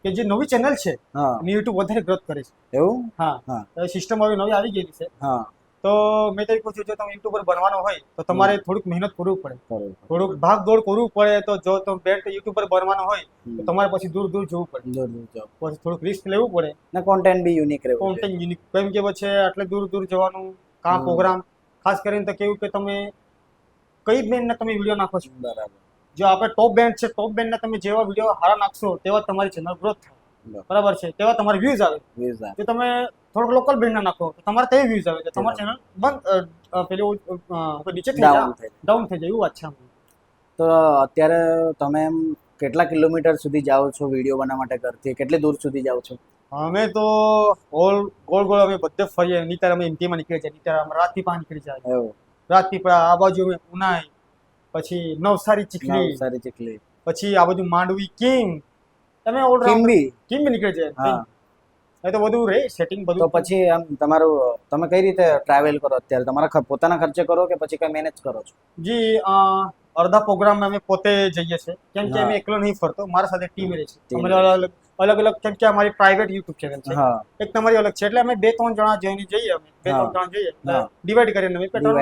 Speaker 2: કે જે નવી ચેનલ છે એની યુટ્યુબ વધારે ગ્રોથ કરે છે.
Speaker 1: એવું?
Speaker 2: હા, સિસ્ટમ હવે નવી આવી ગયેલી છે. તો મેં તો પૂછ્યું, જો તમે યુટ્યુબર બનવાનો હોય તો તમારે થોડુંક મહેનત કરવું પડે, થોડુંક ભાગ દોડ કરવું પડે. તો જો તમે બેન્ટ યુટ્યુબર બનવાનો હોય તો તમારે પછી દૂર જવું પડે, પછી થોડુંક રિસ્ક લેવું પડે
Speaker 1: ને કોન્ટેન્ટ બી યુનિક રહેવું,
Speaker 2: કોન્ટેન્ટ યુનિક, કેમ કે પછી આટલે દૂર જવાનું કામ પ્રોગ્રામ, ખાસ કરીને તો કેવું કે તમે કઈ બેન્ડના તમે વિડીયો નાખો છો.
Speaker 1: બરાબર.
Speaker 2: જો આપણે ટોપ બેન્ડ છે, ટોપ બેન્ડના તમે જેવા વિડીયો સારા નાખશો તેવા તમારી ચેનલ ગ્રોથ થાય, બરાબર છે, તેવા તમારે વ્યૂઝ આવે. જો તમે થોડોક લોકલ બેન્ડના નાખો તો તમારે તે વ્યૂઝ આવે, તમારી ચેનલ બંધ પેલું નીચે થઈ જાય, ડાઉન થઈ જાય, એવું વાત છે.
Speaker 1: તો અત્યારે તમે એમ કેટલા કિલોમીટર સુધી જાઓ છો વિડીયો બનાવવા માટે ઘરથી? કેટલી દૂર સુધી જાઓ છો?
Speaker 2: અમે તો ગોળ અમે બધે ફરીએ. નીતાર અમે એમટીમાં નીકળી જાય, નીતાર અમે રાજપીપળા નીકળી જાય, રાજપીપળા આ બાજુ અમે ઉનાઈ, પછી નવસારી ચીખલી, પછી આ બાજુ માંડવી કિંગ, તમે કિંગ બી નીકળી જાય. એ તો બધું રે સેટિંગ બધું.
Speaker 1: તો પછી આમ તમારું તમે કઈ રીતે ટ્રાવેલ કરો અત્યારે? તમારા પોતાના ખર્ચે કરો કે પછી કઈ મેનેજ કરો છો?
Speaker 2: જી, અડધા પ્રોગ્રામ અમે પોતે જઈએ છીએ, કેમ કે અમે એકલો નહીં ફરતો, મારા સાથે ટીમ રહે છે. અલગ કેમ કે અમારી પ્રાઇવેટ યુટ્યુબ ચેનલ છે, એક તમારી અલગ છે, એટલે અમે 2-3 જણા જઈને જઈએ, અમે 2-3 જણા જઈએ, ડિવાઈડ કરીને અમે પેટ્રોલ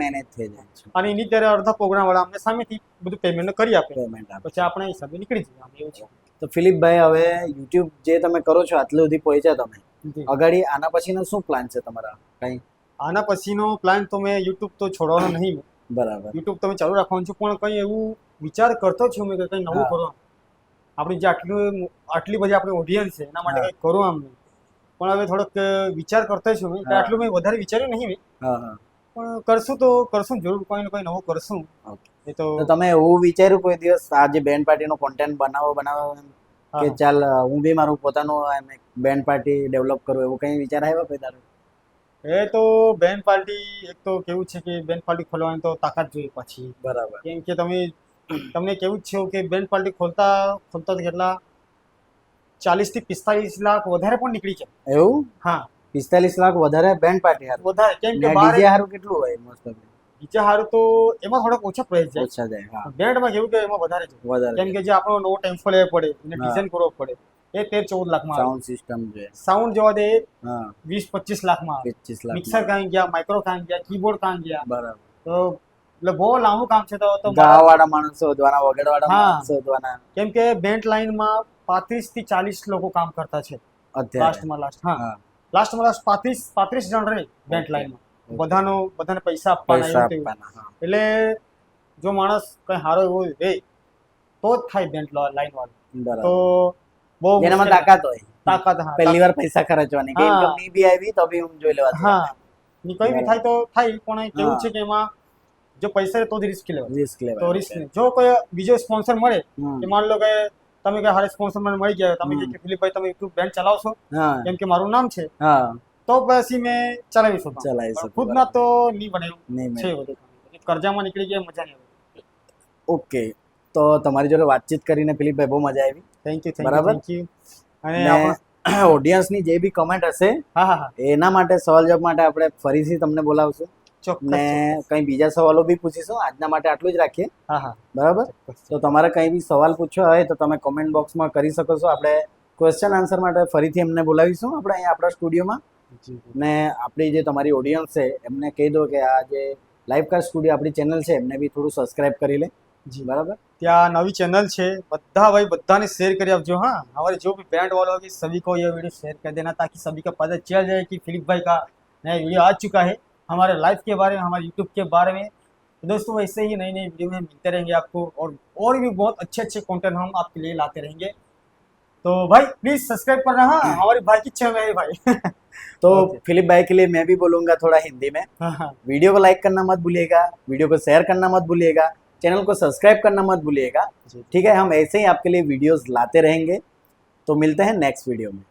Speaker 1: મેનેજ થઈ જાય છે.
Speaker 2: અને એની ત્યારે અડધા પ્રોગ્રામ વાળા અમને સામેથી બધું પેમેન્ટ કરી આપે, પછી આપણે હિસાબે નીકળી જઈએ, એવું છે.
Speaker 1: તો ફિલિપભાઈ, હવે યુટ્યુબ જે તમે કરો છો આટલે સુધી પહોંચ્યા તમે, અગાડી આના પછીનો શું પ્લાન છે તમારા? કઈ
Speaker 2: આના પછીનો પ્લાન તો મેં યુટ્યુબ તો છોડવાનો નહીં,
Speaker 1: બરાબર, યુટ્યુબ
Speaker 2: તમે ચાલુ રાખવાનું છું, પણ કઈ એવું વિચાર કરતો છું મેં કે કઈ નવું કરો, આપણી જે આટલી બધી આપણી ઓડિયન્સ છે એના માટે કંઈક કરો આમ. પણ હવે થોડોક વિચાર કરતો છું મેં, આટલું મેં વધારે વિચાર્યું નહીં મેં, પણ કરશું જરૂર, કોઈ ને કોઈ નવું કરશું. એ તો
Speaker 1: તમે એવું વિચાર્યું કોઈ દિવસ આ જે બેન્ડ પાર્ટીનો કોન્ટેન્ટ બનાવો કે ચાલ હું બી મારું પોતાનું બેન્ડ પાર્ટી ડેવલપ કરું, એવું કઈ વિચાર આવ્યો કોઈ તારો?
Speaker 2: એ તો બેન્ડ પાર્ટી એક તો કેવું છે કે બેન્ડ પાર્ટી ખોલવાની તો તાકાત જોઈએ પાછી,
Speaker 1: બરાબર,
Speaker 2: કેમ કે તમને કેવું જ છે કે બેન્ડ પાર્ટી ખોલતા કેટલા 40 થી 45 લાખ વધારે પણ નીકળી જાય.
Speaker 1: એવું?
Speaker 2: હા,
Speaker 1: 45 લાખ વધારે બેન્ડ પાર્ટી હારું?
Speaker 2: વધારે, કેમ કે
Speaker 1: ડીજે હારું કેટલું હોય? મસ્ત
Speaker 2: ડીજે હારું તો એમાં થોડોક ઓછા પ્રાઇસ જાય,
Speaker 1: ઓછા જાય. હા,
Speaker 2: બેન્ડમાં કેવું કે એમાં વધારે છે,
Speaker 1: વધારે
Speaker 2: કેમ કે જે આપણો નવો ટેમ્પો લેવો પડે એને
Speaker 1: હા.
Speaker 2: ડિઝાઇન કરવો પડે એ 13-14 લાખમાં આવે.
Speaker 1: સાઉન્ડ સિસ્ટમ છે.
Speaker 2: સાઉન્ડ જોવા દે
Speaker 1: હા,
Speaker 2: 20-25 લાખમાં આવે.
Speaker 1: 25 લાખ.
Speaker 2: મિક્સર કાંઈ ગયા, માઇક્રો કાંઈ ગયા, કીબોર્ડ કાંઈ ગયા,
Speaker 1: બરાબર.
Speaker 2: તો એટલે બહુ લાંબુ કામ છે. તો
Speaker 1: ગાવા વાળા માણસો શોધવાના, વગાડવાળા
Speaker 2: હા.
Speaker 1: માણસો શોધવાના
Speaker 2: કેમ કે બેન્ડ લાઈનમાં 35 થી 40 લોકો કામ કરતા છે
Speaker 1: અત્યારે.
Speaker 2: લાસ્ટમાં લાસ્ટ. હા,
Speaker 1: હા,
Speaker 2: લાસ્ટમાં લાસ્ટ 35 જણ રહે બેન્ડ
Speaker 1: Okay.
Speaker 2: લાઈનમાં.
Speaker 1: Okay.
Speaker 2: બધાને પૈસા આપવાના
Speaker 1: પૈસા
Speaker 2: એવું તેવું.
Speaker 1: આપવાના. હા.
Speaker 2: એટલે જો માણસ કઈ સારો એવો રે તો જ થાય બેન્ડ લાઈન વાળું.
Speaker 1: બરાબર.
Speaker 2: તો બહુ
Speaker 1: જેનામાં
Speaker 2: મુશ્કેલ.
Speaker 1: તાકાત હોય.
Speaker 2: તાકાત, હા,
Speaker 1: પહેલી વાર પૈસા ખર્ચવાની, કે
Speaker 2: હા.
Speaker 1: ઇન્કમ નહીં બી આવી તો બી હું જોઈ લેવા.
Speaker 2: હા, ની કઈ બી
Speaker 1: બરાબર.
Speaker 2: થાય તો થાય, પણ કેવું
Speaker 1: હા.
Speaker 2: છે કે એમાં જો પૈસા રહે તો જ રિસ્ક લેવાય.
Speaker 1: રિસ્ક લેવાય.
Speaker 2: તો રિસ્ક નહીં. જો કોઈ બીજો સ્પોન્સર મળે
Speaker 1: હમ.
Speaker 2: કે માન લો કે તમે કે હારે સ્પોન્સર મને મળી ગયા, તમે
Speaker 1: હમ.
Speaker 2: કે દિલીપભાઈ તમે યુટ્યુબ બેન્ડ ચલાવશો,
Speaker 1: હા,
Speaker 2: કેમ કે મારું નામ છે,
Speaker 1: હા,
Speaker 2: તો પછી મેં ચલાવી શકું.
Speaker 1: ચલાવી
Speaker 2: પણ
Speaker 1: શકું.
Speaker 2: ખુદના તો નહીં બને એવું
Speaker 1: નહીં
Speaker 2: છે
Speaker 1: મળે.
Speaker 2: બધું. કર્જામાં નીકળી ગયા, મજા નહીં આવે.
Speaker 1: ઓકે, તો તમારી જોડે વાતચીત કરીને ફિલિપભાઈ બહુ મજા આવી.
Speaker 2: થેન્ક યુ,
Speaker 1: બરાબર.
Speaker 2: Thank you. અને
Speaker 1: ને
Speaker 2: આપણે
Speaker 1: ઓડિયન્સની જે બી કમેન્ટ હશે
Speaker 2: હા હા હા,
Speaker 1: એના માટે સવાલ જવાબ માટે આપણે ફરીથી તમને બોલાવશું
Speaker 2: ચોક્કસ
Speaker 1: ને
Speaker 2: ચોક્કસ.
Speaker 1: કંઈ બીજા સવાલો બી પૂછીશું. આજના માટે આટલું જ રાખીએ.
Speaker 2: હા હા,
Speaker 1: બરાબર.
Speaker 2: ચોક્કસ.
Speaker 1: તો તમારે કંઈ બી સવાલ પૂછવો હોય તો તમે કોમેન્ટ બોક્સમાં કરી શકો છો. આપણે ક્વેશ્ચન આન્સર માટે ફરીથી એમને બોલાવીશું આપણે અહીંયા આપણા સ્ટુડિયોમાં.
Speaker 2: જી, જી.
Speaker 1: ને આપણી જે તમારી ઓડિયન્સ છે એમને કહી દો કે આ જે લાઈવકાસ્ટ સ્ટુડિયો આપણી ચેનલ છે એમને બી થોડું સબસ્ક્રાઇબ કરી લે.
Speaker 2: જી.
Speaker 1: બરાબર.
Speaker 2: ત્યાં નવી चैनल છે, બધા भाई બધાને शेयर કરી આપજો. हाँ, हमारे जो भी बैंड वाले होंगे सभी को ये वीडियो शेयर कर देना, ताकि सभी को पता चल जाए कि फिलिप भाई का नया वीडियो आ चुका है हमारे लाइफ के बारे में, हमारे यूट्यूब के बारे में. तो दोस्तों ऐसे ही नई नई वीडियो में मिलते रहेंगे आपको, और भी बहुत अच्छे अच्छे कंटेंट हम आपके लिए लाते रहेंगे. तो भाई प्लीज सब्सक्राइब करना. हाँ, हमारे भाई की इच्छा है भाई.
Speaker 1: तो
Speaker 2: Okay.
Speaker 1: फिलिप भाई के लिए मैं भी बोलूंगा थोड़ा हिंदी में.
Speaker 2: हाँ हाँ,
Speaker 1: वीडियो को लाइक करना मत भूलिएगा, वीडियो को शेयर करना मत भूलिएगा, चैनल को सब्सक्राइब करना मत भूलिएगा.
Speaker 2: जी.
Speaker 1: ठीक है, हम ऐसे ही आपके लिए वीडियोस लाते रहेंगे. तो मिलते हैं नेक्स्ट वीडियो में.